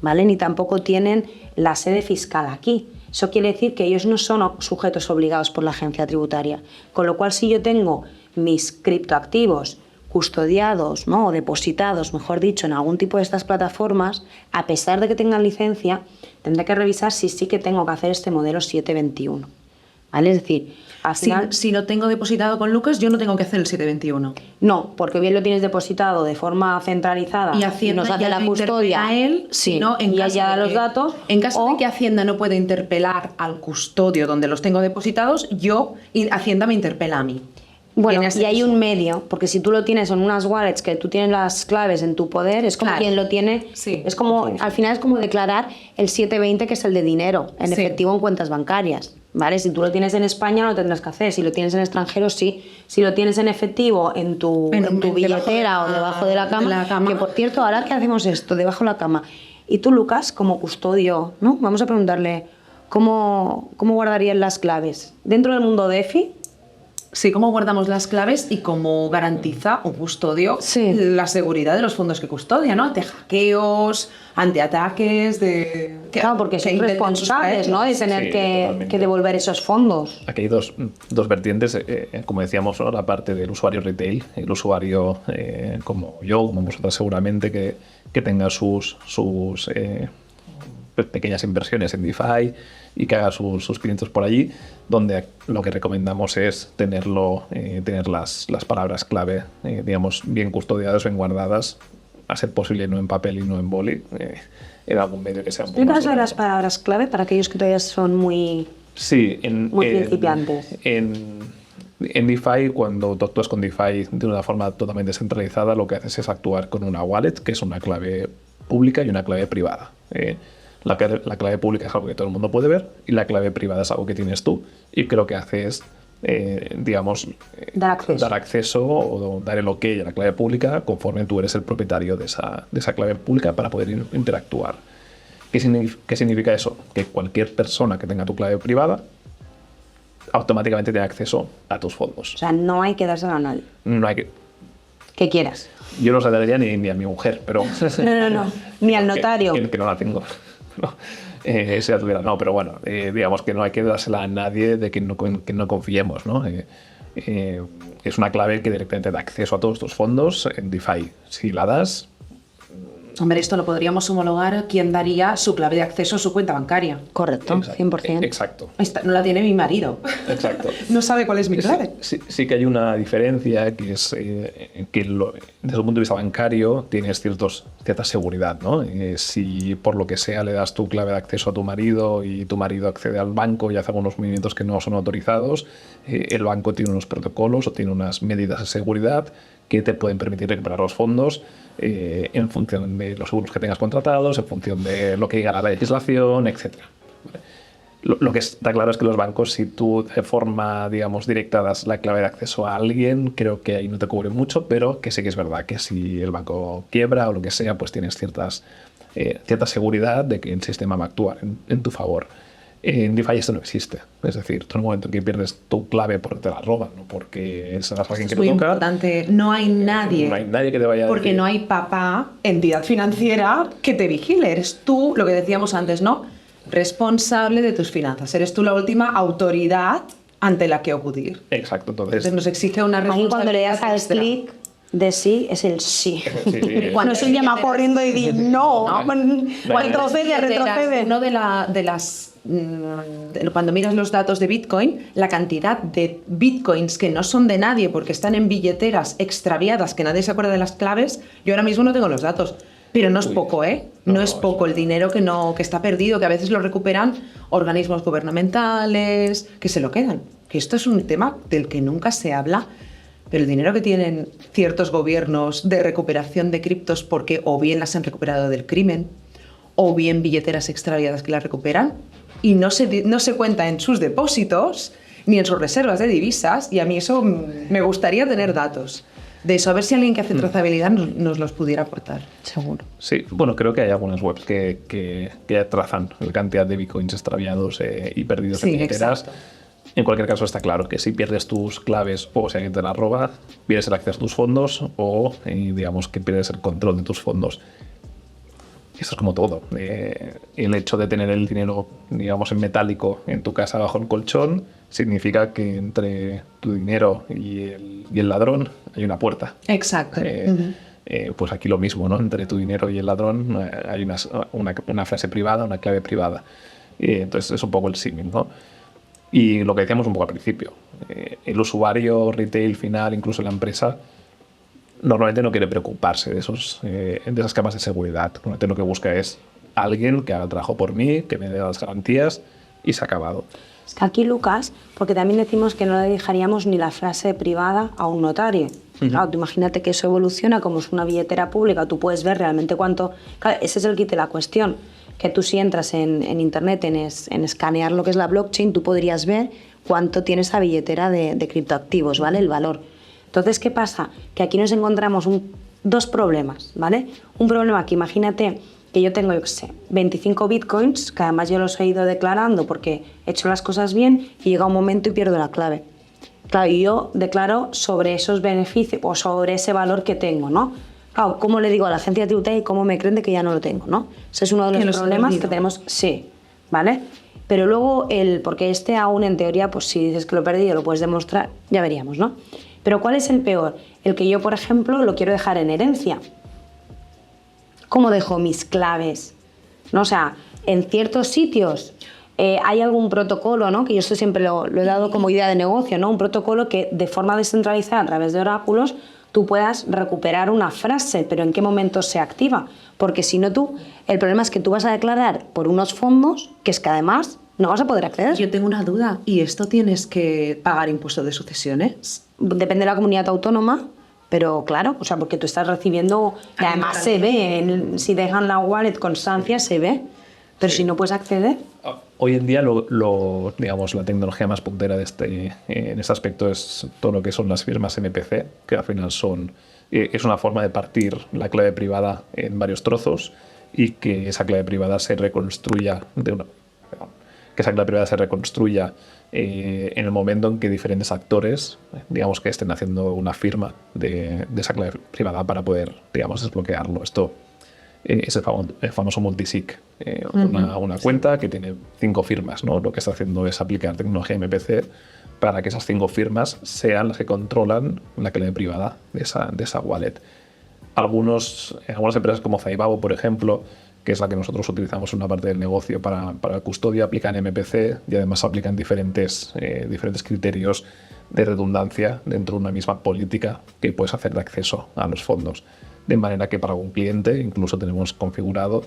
¿vale? Ni tampoco tienen la sede fiscal aquí. Eso quiere decir que ellos no son sujetos obligados por la agencia tributaria. Con lo cual, si yo tengo mis criptoactivos custodiados, ¿no? O depositados, mejor dicho, en algún tipo de estas plataformas, a pesar de que tengan licencia, tendré que revisar si sí que tengo que hacer este modelo 721. ¿Vale? Es decir, al final... Si lo tengo depositado con Lucas, yo no tengo que hacer el 721. No, porque bien lo tienes depositado de forma centralizada y Hacienda nos hace la custodia a él, sí, no, y ya da los datos. En caso de que Hacienda no pueda interpelar al custodio donde los tengo depositados, Hacienda me interpela a mí. Bueno, y hay un medio, porque si tú lo tienes en unas wallets que tú tienes las claves en tu poder, es como quien lo tiene, es como, al final es como declarar el 720, que es el de dinero, en efectivo en cuentas bancarias, ¿vale? Si tú lo tienes en España no lo tendrás que hacer, si lo tienes en extranjero sí, si lo tienes en efectivo en tu billetera o debajo de la cama, que por cierto, ahora que hacemos esto, debajo de la cama, y tú, Lucas, como custodio, ¿no? Vamos a preguntarle, ¿cómo guardarías las claves? Dentro del mundo DeFi, sí, cómo guardamos las claves y cómo garantiza un custodio la seguridad de los fondos que custodia, ¿no? Ante hackeos, ante ataques, claro, porque son responsables, ¿no? De tener que devolver esos fondos. Aquí hay dos vertientes, como decíamos, ¿no? La parte del usuario retail, el usuario como yo, como vosotras seguramente, que tenga sus pequeñas inversiones en DeFi y que haga sus pinitos por allí, donde lo que recomendamos es tener las palabras clave, digamos, bien custodiadas, bien guardadas, a ser posible no en papel y no en boli, en algún medio que sea un poco más de las palabras clave para aquellos que todavía son muy principiantes. En DeFi, cuando tú actúas con DeFi de una forma totalmente descentralizada, lo que haces es actuar con una wallet, que es una clave pública y una clave privada. La clave pública es algo que todo el mundo puede ver y la clave privada es algo que tienes tú y que lo que hace es, dar acceso o dar el OK a la clave pública conforme tú eres el propietario de esa clave pública para poder interactuar. ¿Qué significa eso? Que cualquier persona que tenga tu clave privada automáticamente tiene acceso a tus fondos. O sea, no hay que dárselo a nadie. No hay que... Que quieras. Yo no se la daría ni a mi mujer, pero... No. Ni al notario. Que no la tengo. No. Si la tuviera, no, pero bueno, digamos que no hay que dársela a nadie de que no confiemos, ¿no? Es una clave que directamente da acceso a todos tus fondos en DeFi. Si la das... Hombre, esto lo podríamos homologar a quien daría su clave de acceso a su cuenta bancaria. Correcto, 100%. Exacto. Esta no la tiene mi marido. Exacto. No sabe cuál es mi clave. Sí que hay una diferencia, que es que desde el punto de vista bancario tienes cierta seguridad, ¿no? Si por lo que sea le das tu clave de acceso a tu marido y tu marido accede al banco y hace algunos movimientos que no son autorizados, el banco tiene unos protocolos o tiene unas medidas de seguridad que te pueden permitir recuperar los fondos en función de los seguros que tengas contratados, en función de lo que diga la legislación, etc. Lo que está claro es que los bancos, si tú de forma, digamos, directa das la clave de acceso a alguien, creo que ahí no te cubren mucho, pero que sí que es verdad que si el banco quiebra o lo que sea, pues tienes cierta seguridad de que el sistema va a actuar en tu favor. En DeFi esto no existe. Es decir, todo el momento en que pierdes tu clave porque te la roban, no porque serás alguien que muy te toca. Importante. No hay nadie. No hay nadie que te vaya a Porque decir. no hay papá, entidad financiera, que te vigile. Eres tú, lo que decíamos antes, ¿no? Responsable de tus finanzas. Eres tú la última autoridad ante la que acudir. Exacto, Entonces nos exige una Ahí responsabilidad. cuando le das al extra. clic de sí, es el sí. Sí. Cuando se llama corriendo y dice no, retrocede. Uno de las cuando miras los datos de Bitcoin, la cantidad de Bitcoins que no son de nadie porque están en billeteras extraviadas, que nadie se acuerda de las claves, yo ahora mismo no tengo los datos. Pero no es poco, ¿eh? No es poco el dinero que está perdido, que a veces lo recuperan organismos gubernamentales, que se lo quedan. Que esto es un tema del que nunca se habla, pero el dinero que tienen ciertos gobiernos de recuperación de criptos porque o bien las han recuperado del crimen, o bien billeteras extraviadas que las recuperan, y no se cuenta en sus depósitos ni en sus reservas de divisas, y a mí eso me gustaría tener datos de eso, a ver si alguien que hace trazabilidad nos los pudiera aportar. Seguro. Sí, bueno, creo que hay algunas webs que ya trazan la cantidad de bitcoins extraviados y perdidos en billeteras. Exacto. En cualquier caso está claro que si pierdes tus claves o si alguien te las roba, pierdes el acceso a tus fondos o digamos que pierdes el control de tus fondos. Esto es como todo. El hecho de tener el dinero, digamos, en metálico en tu casa bajo el colchón significa que entre tu dinero y el ladrón hay una puerta. Exacto. Pues aquí lo mismo, ¿no? Entre tu dinero y el ladrón hay una frase privada, una clave privada. Entonces es un poco el símil, ¿no? Y lo que decíamos un poco al principio, el usuario retail final, incluso la empresa, normalmente no quiere preocuparse de esas capas de seguridad. Normalmente lo que busca es alguien que haga el trabajo por mí, que me dé las garantías y se ha acabado. Es que aquí, Lucas, porque también decimos que no le dejaríamos ni la frase privada a un notario. Claro, tú imagínate que eso evoluciona como es una billetera pública, tú puedes ver realmente cuánto... Claro, ese es el kit de la cuestión, que tú si entras en internet, en escanear lo que es la blockchain, tú podrías ver cuánto tiene esa billetera de criptoactivos, ¿vale? El valor. Entonces, ¿qué pasa? Que aquí nos encontramos dos problemas, ¿vale? Un problema que imagínate que yo tengo, 25 bitcoins, que además yo los he ido declarando porque he hecho las cosas bien y llega un momento y pierdo la clave. Claro, y yo declaro sobre esos beneficios o sobre ese valor que tengo, ¿no? Claro, ¿cómo le digo a la agencia tributaria y cómo me creen de que ya no lo tengo, ¿no? Ese es uno de los problemas que tenemos, sí, ¿vale? Pero luego, porque aún en teoría, pues si dices que lo he perdido, lo puedes demostrar, ya veríamos, ¿no? Pero ¿cuál es el peor? El que yo, por ejemplo, lo quiero dejar en herencia. ¿Cómo dejo mis claves? ¿No? O sea, en ciertos sitios hay algún protocolo, ¿no? Que yo esto siempre lo he dado como idea de negocio, ¿no? Un protocolo que de forma descentralizada a través de oráculos tú puedas recuperar una frase, pero ¿en qué momento se activa? Porque si no el problema es que tú vas a declarar por unos fondos que es que además no vas a poder acceder. Yo tengo una duda. ¿Y esto tienes que pagar impuestos de sucesiones? Depende de la comunidad autónoma, pero claro, o sea, porque tú estás recibiendo, y además se ve, si dejan la wallet constancia se ve, pero si no puedes acceder. Hoy en día, digamos, la tecnología más puntera en este aspecto es todo lo que son las firmas MPC, que al final es una forma de partir la clave privada en varios trozos y que esa clave privada se reconstruya en el momento en que diferentes actores, digamos, que estén haciendo una firma de esa clave privada para poder, digamos, desbloquearlo. Esto es el famoso multisig, una cuenta que tiene 5 firmas, ¿no? Lo que está haciendo es aplicar tecnología MPC para que esas 5 firmas sean las que controlan la clave privada de esa wallet. Algunas empresas como Zaibabo, por ejemplo, que es la que nosotros utilizamos en una parte del negocio para el custodio, aplican MPC y además aplican diferentes criterios de redundancia dentro de una misma política que puedes hacer de acceso a los fondos. De manera que para un cliente incluso tenemos configurado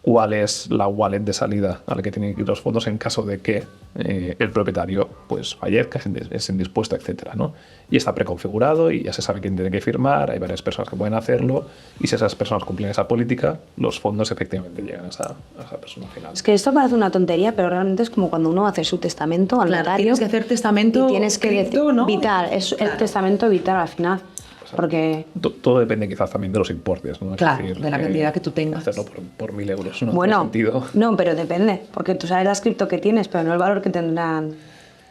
cuál es la wallet de salida a la que tienen que ir los fondos en caso de que el propietario pues fallezca, es indispuesto, etc., ¿no? Y está preconfigurado y ya se sabe quién tiene que firmar, hay varias personas que pueden hacerlo y si esas personas cumplen esa política, los fondos efectivamente llegan a esa persona final. Es que esto parece una tontería, pero realmente es como cuando uno hace su testamento al notario. Tienes que hacer testamento y tienes que escrito, ¿no? vital, es el testamento vital al final. Porque todo depende quizás también de los importes, ¿no? Claro, de la cantidad que tú tengas. Hacerlo por 1.000 euros no bueno, tiene sentido. No, pero depende, porque tú sabes la cripto que tienes, pero no el valor que tendrán.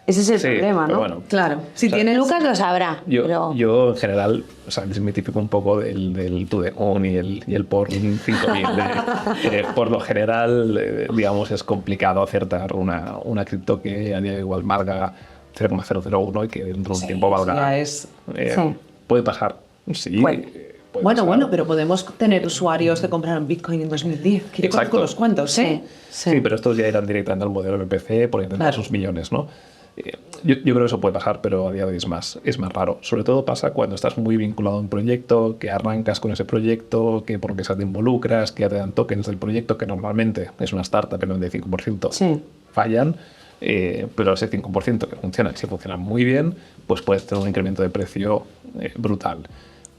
Ese es el problema, ¿no? Bueno, claro, si tienes... Lucas lo sabrá. Yo en general, o sea, me tipico un poco del to the own y el por 5.000. Por lo general, digamos, es complicado acertar una cripto que a día igual valga 0,001 y que dentro de un tiempo valga... Puede pasar, sí. Bueno, pero podemos tener usuarios que compraron Bitcoin en 2010. Que conozco unos cuantos, Sí, pero estos ya irán directamente al modelo MPC por intentar sus millones, ¿no? Yo creo que eso puede pasar, pero a día de hoy es más raro. Sobre todo pasa cuando estás muy vinculado a un proyecto, que arrancas con ese proyecto, que por lo que sea te involucras, que ya te dan tokens del proyecto, que normalmente es una startup, el 95% fallan. Pero ese 5% que funciona, si funciona muy bien, pues puedes tener un incremento de precio brutal.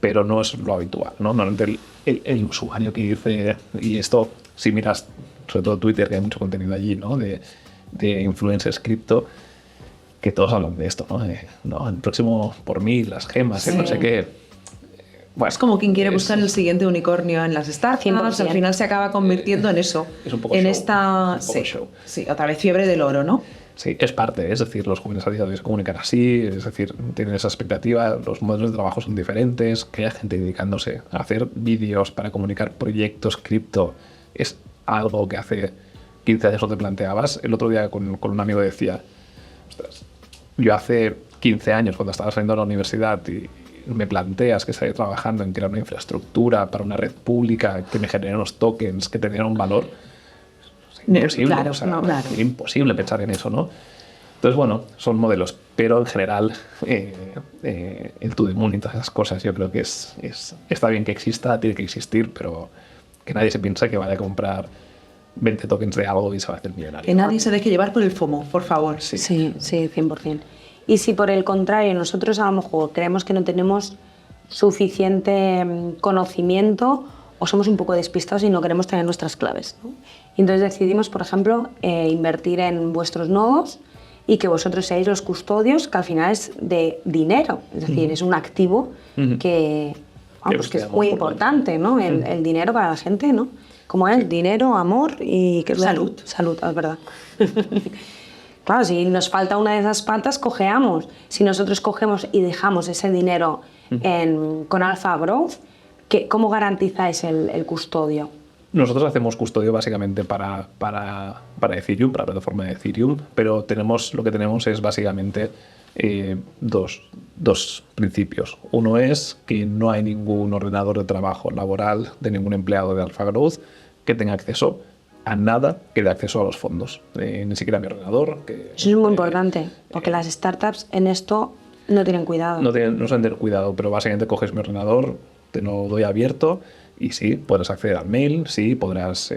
Pero no es lo habitual, ¿no? Normalmente el usuario que dice, y esto, si miras sobre todo Twitter, que hay mucho contenido allí, ¿no? De influencers cripto, que todos hablan de esto, ¿no? El próximo por 1.000, las gemas, no sé qué. Bueno, es como quien quiere buscar el siguiente unicornio en las startups, al final se acaba convirtiendo en eso. Es un poco en show. Show. Sí, otra vez fiebre del oro, ¿no? Sí, es parte, es decir, los jóvenes a día de hoy se comunican así, es decir, tienen esa expectativa, los modelos de trabajo son diferentes, que haya gente dedicándose a hacer vídeos para comunicar proyectos cripto, es algo que hace 15 años no te planteabas. El otro día con un amigo decía, ostras, yo hace 15 años cuando estaba saliendo de la universidad y me planteas que estaría trabajando en crear una infraestructura para una red pública que me genere unos tokens que tendrían un valor, imposible, imposible pensar en eso, ¿no? Entonces, bueno, son modelos, pero en general el to the moon y todas esas cosas yo creo que está bien que exista, tiene que existir, pero que nadie se piense que vaya a comprar 20 tokens de algo y se va a hacer millonario. Que nadie se deje llevar por el FOMO, por favor. Sí, 100%. Y si por el contrario nosotros a lo mejor creemos que no tenemos suficiente conocimiento o somos un poco despistados y no queremos tener nuestras claves, ¿no? Y entonces decidimos, por ejemplo, invertir en vuestros nodos y que vosotros seáis los custodios, que al final es de dinero, es decir, es un activo que es muy importante, ¿no? El dinero para la gente, ¿no? Como es dinero, amor y salud. Salud, es verdad. Claro, si nos falta una de esas patas, cojeamos. Si nosotros cogemos y dejamos ese dinero con Alpha Growth, ¿cómo garantizáis el custodio? Nosotros hacemos custodio básicamente para Ethereum, para la plataforma de Ethereum, pero lo que tenemos es básicamente dos principios. Uno es que no hay ningún ordenador de trabajo laboral de ningún empleado de Alpha Growth que tenga acceso a nada que dé acceso a los fondos. Ni siquiera a mi ordenador. Eso es muy importante, porque las startups en esto no tienen cuidado. No suelen tener cuidado, pero básicamente coges mi ordenador, te lo doy abierto y sí, podrás acceder al mail, sí, podrás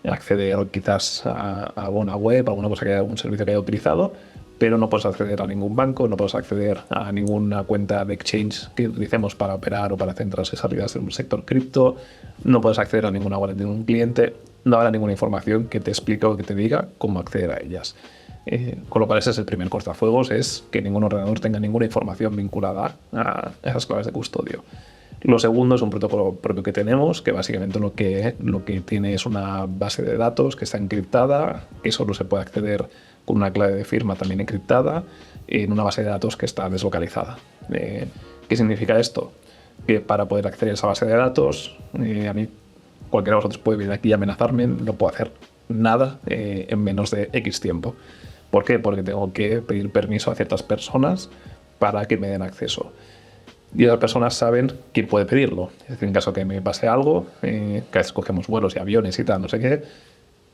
acceder quizás a una web, a alguna cosa un servicio que haya utilizado, pero no puedes acceder a ningún banco, no puedes acceder a ninguna cuenta de exchange que utilicemos para operar o para hacer salidas en un sector cripto, no puedes acceder a ninguna wallet de ningún cliente, no habrá ninguna información que te explique o que te diga cómo acceder a ellas. Con lo cual ese es el primer cortafuegos, es que ningún ordenador tenga ninguna información vinculada a esas claves de custodio. Lo segundo es un protocolo propio que tenemos, que básicamente lo que tiene es una base de datos que está encriptada, que solo se puede acceder con una clave de firma también encriptada, en una base de datos que está deslocalizada. ¿Qué significa esto? Que para poder acceder a esa base de datos, a mí cualquiera de vosotros puede venir aquí y amenazarme, no puedo hacer nada en menos de X tiempo. ¿Por qué? Porque tengo que pedir permiso a ciertas personas para que me den acceso. Y las personas saben quién puede pedirlo. Es decir, en caso que me pase algo, que escogemos vuelos y aviones y tal, no sé qué,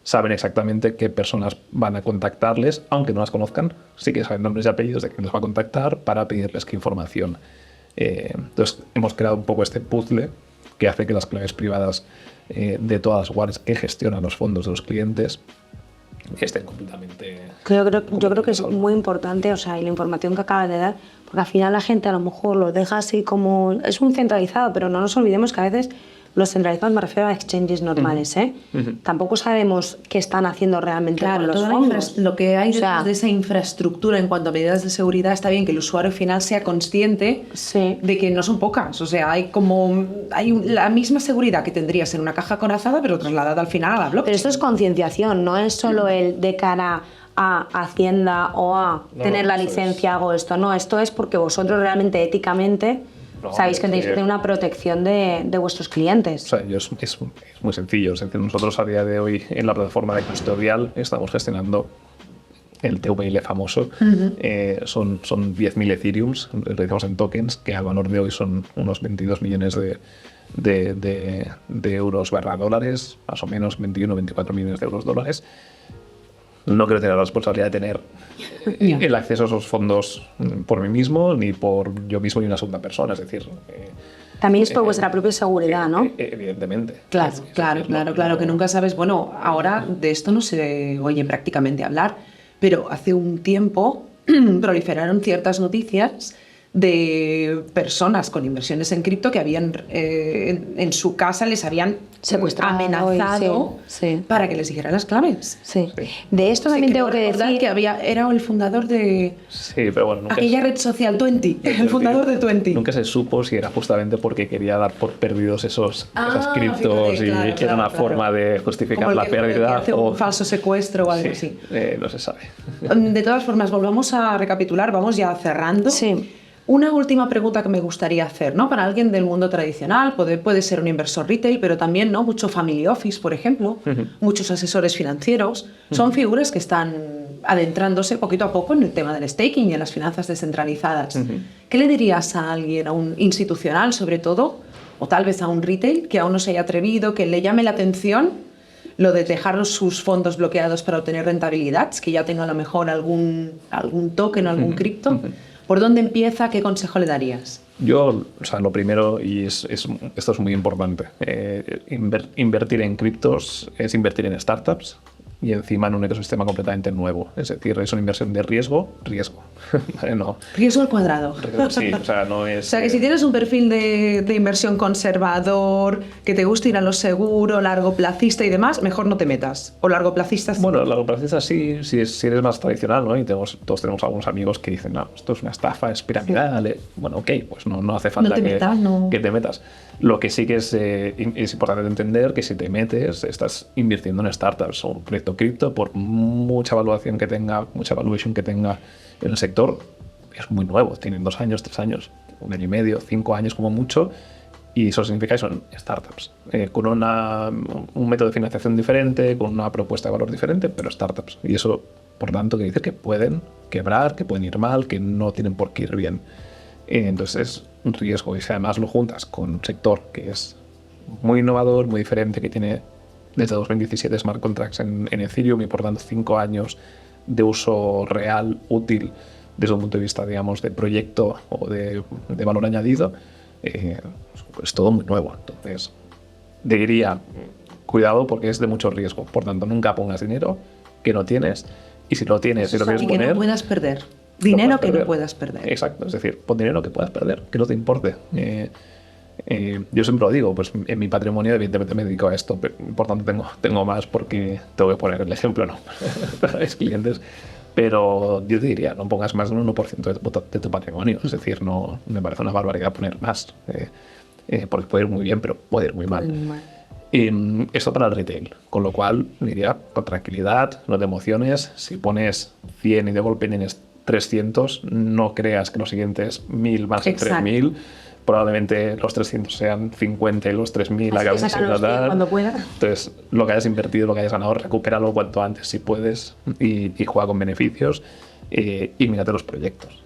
saben exactamente qué personas van a contactarles, aunque no las conozcan, sí que saben nombres y apellidos de quién les va a contactar para pedirles qué información. Entonces, hemos creado un poco este puzzle que hace que las claves privadas de todas las wallets que gestionan los fondos de los clientes estén completamente... Yo creo que es muy importante, o sea, y la información que acabas de dar, porque al final la gente a lo mejor lo deja así como... Es un centralizado, pero no nos olvidemos que a veces los centralizados, me refiero a exchanges normales, ¿eh? Tampoco sabemos qué están haciendo realmente claro, con los fondos. Lo que hay detrás de esa infraestructura en cuanto a medidas de seguridad, está bien que el usuario final sea consciente de que no son pocas. O sea, hay la misma seguridad que tendrías en una caja corazada, pero trasladada al final a la blockchain. Pero esto es concienciación, no es solo el de cara a Hacienda o a tener la licencia, hago esto. No, esto es porque vosotros realmente, éticamente... sabéis que tenéis que tener una protección de vuestros clientes. O sea, es muy sencillo. Es decir, nosotros a día de hoy en la plataforma de custodial estamos gestionando el TVL famoso. Son 10.000 Ethereums, lo decimos en tokens, que al valor de hoy son unos 22 millones de euros barra dólares, más o menos 21 o 24 millones de euros dólares. No quiero tener la responsabilidad de tener el acceso a esos fondos por mí mismo, ni por yo mismo ni una segunda persona. Es decir... También es por vuestra propia seguridad, ¿no? Evidentemente. Claro, que nunca sabes... Bueno, ahora de esto no se oye prácticamente hablar, pero hace un tiempo proliferaron ciertas noticias de personas con inversiones en cripto que habían en su casa les habían secuestrado, amenazado para que les dijeran las claves. Sí. De esto también tengo que decir que era el fundador de pero bueno, aquella red social 20, el fundador de 20. Nunca se supo si era justamente porque quería dar por perdidos esas criptos era una forma de justificar la pérdida hace un falso secuestro o algo así. No se sabe. De todas formas, volvamos a recapitular, vamos ya cerrando. Sí. Una última pregunta que me gustaría hacer, ¿no? Para alguien del mundo tradicional, puede ser un inversor retail, pero también, ¿no? Mucho family office, por ejemplo, muchos asesores financieros, son figuras que están adentrándose poquito a poco en el tema del staking y en las finanzas descentralizadas. ¿Qué le dirías a alguien, a un institucional sobre todo, o tal vez a un retail que aún no se haya atrevido, que le llame la atención lo de dejar sus fondos bloqueados para obtener rentabilidad, que ya tenga a lo mejor algún token o algún cripto? ¿Por dónde empieza? ¿Qué consejo le darías? Yo, lo primero, y esto es muy importante, invertir en criptos es invertir en startups y encima en un ecosistema completamente nuevo. Es decir, es una inversión de riesgo. No. Riesgo al cuadrado. Sí, no es... O sea, que si tienes un perfil de inversión conservador, que te gusta ir a lo seguro, largoplacista y demás, mejor no te metas. O largoplacista sí. Bueno, largoplacista sí, si eres más tradicional, ¿no? Y todos tenemos algunos amigos que dicen, no, esto es una estafa, es piramidal. Bueno, ok, pues no hace falta que te metas. Lo que sí que es importante entender que si te metes, estás invirtiendo en startups o un proyecto cripto, por mucha evaluación que tenga, mucha valuation que tenga en el sector, es muy nuevo, tienen 2 años, 3 años, 1 año y medio, 5 años como mucho, y eso significa que son startups, con un método de financiación diferente, con una propuesta de valor diferente, pero startups. Y eso, por tanto, quiere decir que pueden quebrar, que pueden ir mal, que no tienen por qué ir bien. Entonces es un riesgo, y si además lo juntas con un sector que es muy innovador, muy diferente, que tiene desde 2017 smart contracts en Ethereum y por tanto 5 años de uso real, útil, desde un punto de vista, digamos, de proyecto o de valor añadido, es todo muy nuevo. Entonces, diría, cuidado porque es de mucho riesgo. Por tanto, nunca pongas dinero que no tienes, y si lo tienes y lo quieres y que poner... no puedas perder. Dinero que no puedas perder. Exacto, es decir, pon dinero que puedas perder, que no te importe. Yo siempre lo digo, pues en mi patrimonio evidentemente me dedico a esto, pero, por tanto tengo más porque tengo que poner el ejemplo, ¿no? Para mis clientes. Pero yo te diría, no pongas más de un 1% de tu patrimonio. Es decir, no me parece una barbaridad poner más. Porque puede ir muy bien, pero puede ir muy mal. Esto para el retail. Con lo cual, diría, con tranquilidad, no te emociones. Si pones 100 y de golpe tienes 300, no creas que los siguientes 1000 van a ser 3000. Probablemente los 300 sean 50 y los 3000 acaben siendo tal. Cuando pueda. Entonces, lo que hayas invertido, lo que hayas ganado, recupéralo cuanto antes si puedes y juega con beneficios y mírate los proyectos.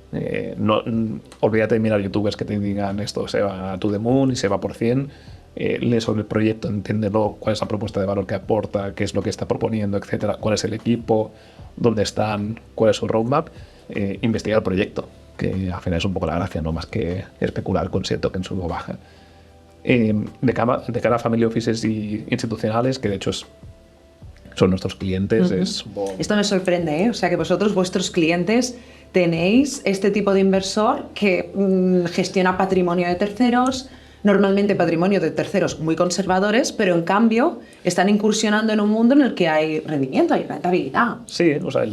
Olvídate de mirar youtubers que te digan esto se va a to the moon y se va por 100. Lee sobre el proyecto, entiéndelo, cuál es la propuesta de valor que aporta, qué es lo que está proponiendo, etcétera, cuál es el equipo, dónde están, cuál es su roadmap. Investiga el proyecto, que al final es un poco la gracia, no más que especular con si el token sube o baja. De cara a family offices y institucionales, que de hecho son nuestros clientes, Esto me sorprende, ¿eh? O sea que vosotros, vuestros clientes, tenéis este tipo de inversor que gestiona patrimonio de terceros, normalmente patrimonio de terceros muy conservadores, pero en cambio están incursionando en un mundo en el que hay rendimiento, hay rentabilidad. Sí, o sea,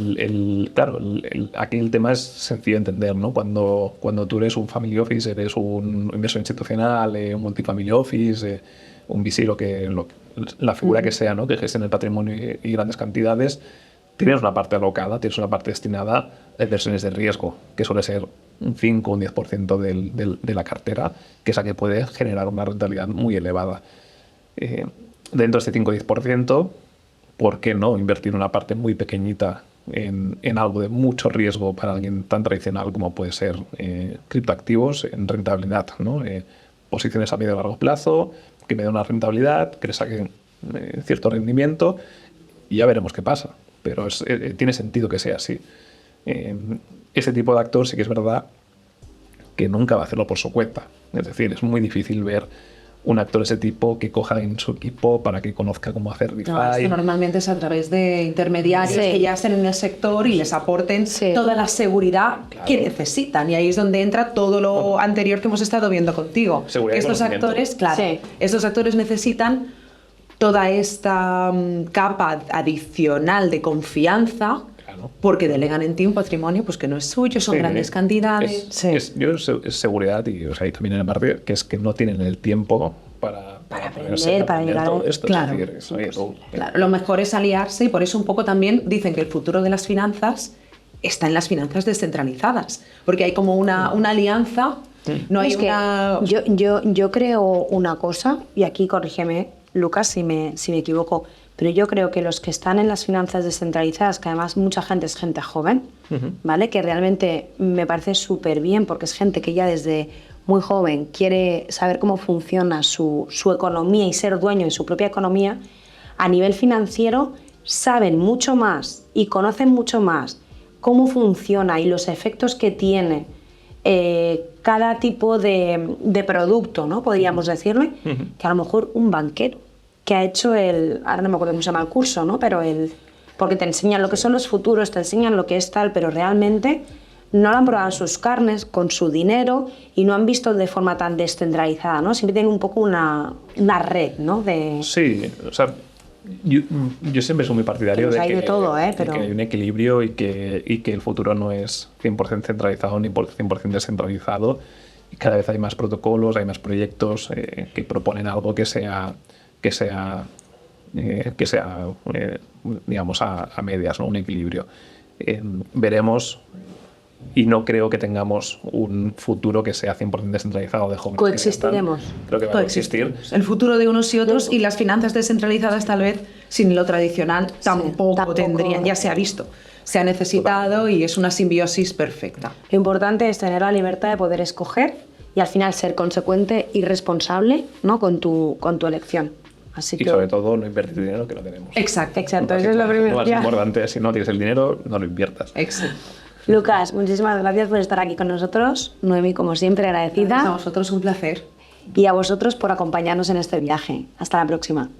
claro, aquí el tema es sencillo de entender, ¿no? Cuando tú eres un family office, eres un inversor institucional, un multifamily office, un VC, la figura que sea, ¿no? Que gestione el patrimonio y grandes cantidades, tienes una parte alocada, tienes una parte destinada a inversiones de riesgo, que suele ser un 5 o un 10% de la cartera, que es la que puede generar una rentabilidad muy elevada. Dentro de este 5 o 10%, ¿por qué no invertir una parte muy pequeñita en algo de mucho riesgo para alguien tan tradicional como puede ser criptoactivos en rentabilidad, ¿no? Posiciones a medio y largo plazo, que me den una rentabilidad, que le saquen cierto rendimiento y ya veremos qué pasa. Pero tiene sentido que sea así. Ese tipo de actor sí que es verdad que nunca va a hacerlo por su cuenta. Es decir, es muy difícil ver un actor de ese tipo que coja en su equipo para que conozca cómo hacer DeFi. No, esto normalmente es a través de intermediarios que ya estén en el sector y les aporten toda la seguridad que necesitan. Y ahí es donde entra todo lo anterior que hemos estado viendo contigo. Estos actores, estos actores necesitan toda esta capa adicional de confianza, porque delegan en ti un patrimonio pues que no es suyo, son grandes cantidades. Es seguridad y también en la parte que es que no tienen el tiempo para aprender, para llegar a todo esto. Claro. Es decir, Claro, lo mejor es aliarse y por eso un poco también dicen que el futuro de las finanzas está en las finanzas descentralizadas, porque hay como una alianza, no hay Yo creo una cosa, y aquí corrígeme, Lucas, si me equivoco, pero yo creo que los que están en las finanzas descentralizadas, que además mucha gente es gente joven, ¿vale? Que realmente me parece súper bien porque es gente que ya desde muy joven quiere saber cómo funciona su economía y ser dueño de su propia economía, a nivel financiero saben mucho más y conocen mucho más cómo funciona y los efectos que tiene cada tipo de producto, ¿no? Podríamos decirle, que a lo mejor un banquero que ha hecho ahora no me acuerdo cómo se llama el curso, ¿no? Pero porque te enseñan lo que son los futuros, te enseñan lo que es tal, pero realmente no lo han probado en sus carnes, con su dinero, y no han visto de forma tan descentralizada, ¿no? Siempre tienen un poco una red, ¿no? Sí, o sea, yo siempre soy muy partidario de que hay un equilibrio y que el futuro no es 100% centralizado ni 100% descentralizado. Y cada vez hay más protocolos, hay más proyectos que proponen algo que sea digamos, a medias, ¿no? Un equilibrio. Veremos, y no creo que tengamos un futuro que sea 100% descentralizado de jóvenes. Coexistiremos. Creo que va a coexistir. El futuro de unos y otros, y las finanzas descentralizadas tal vez, sin lo tradicional, tampoco tendrían, ya se ha visto. Se ha necesitado y es una simbiosis perfecta. Lo importante es tener la libertad de poder escoger y al final ser consecuente y responsable, ¿no? con tu elección. Así y sobre todo no invertir dinero que no tenemos. Exacto. Eso es lo primero. Lo más importante, si no tienes el dinero, no lo inviertas. Exacto. Lucas, muchísimas gracias por estar aquí con nosotros. Noemi, como siempre, agradecida. A vosotros un placer. Y a vosotros por acompañarnos en este viaje. Hasta la próxima.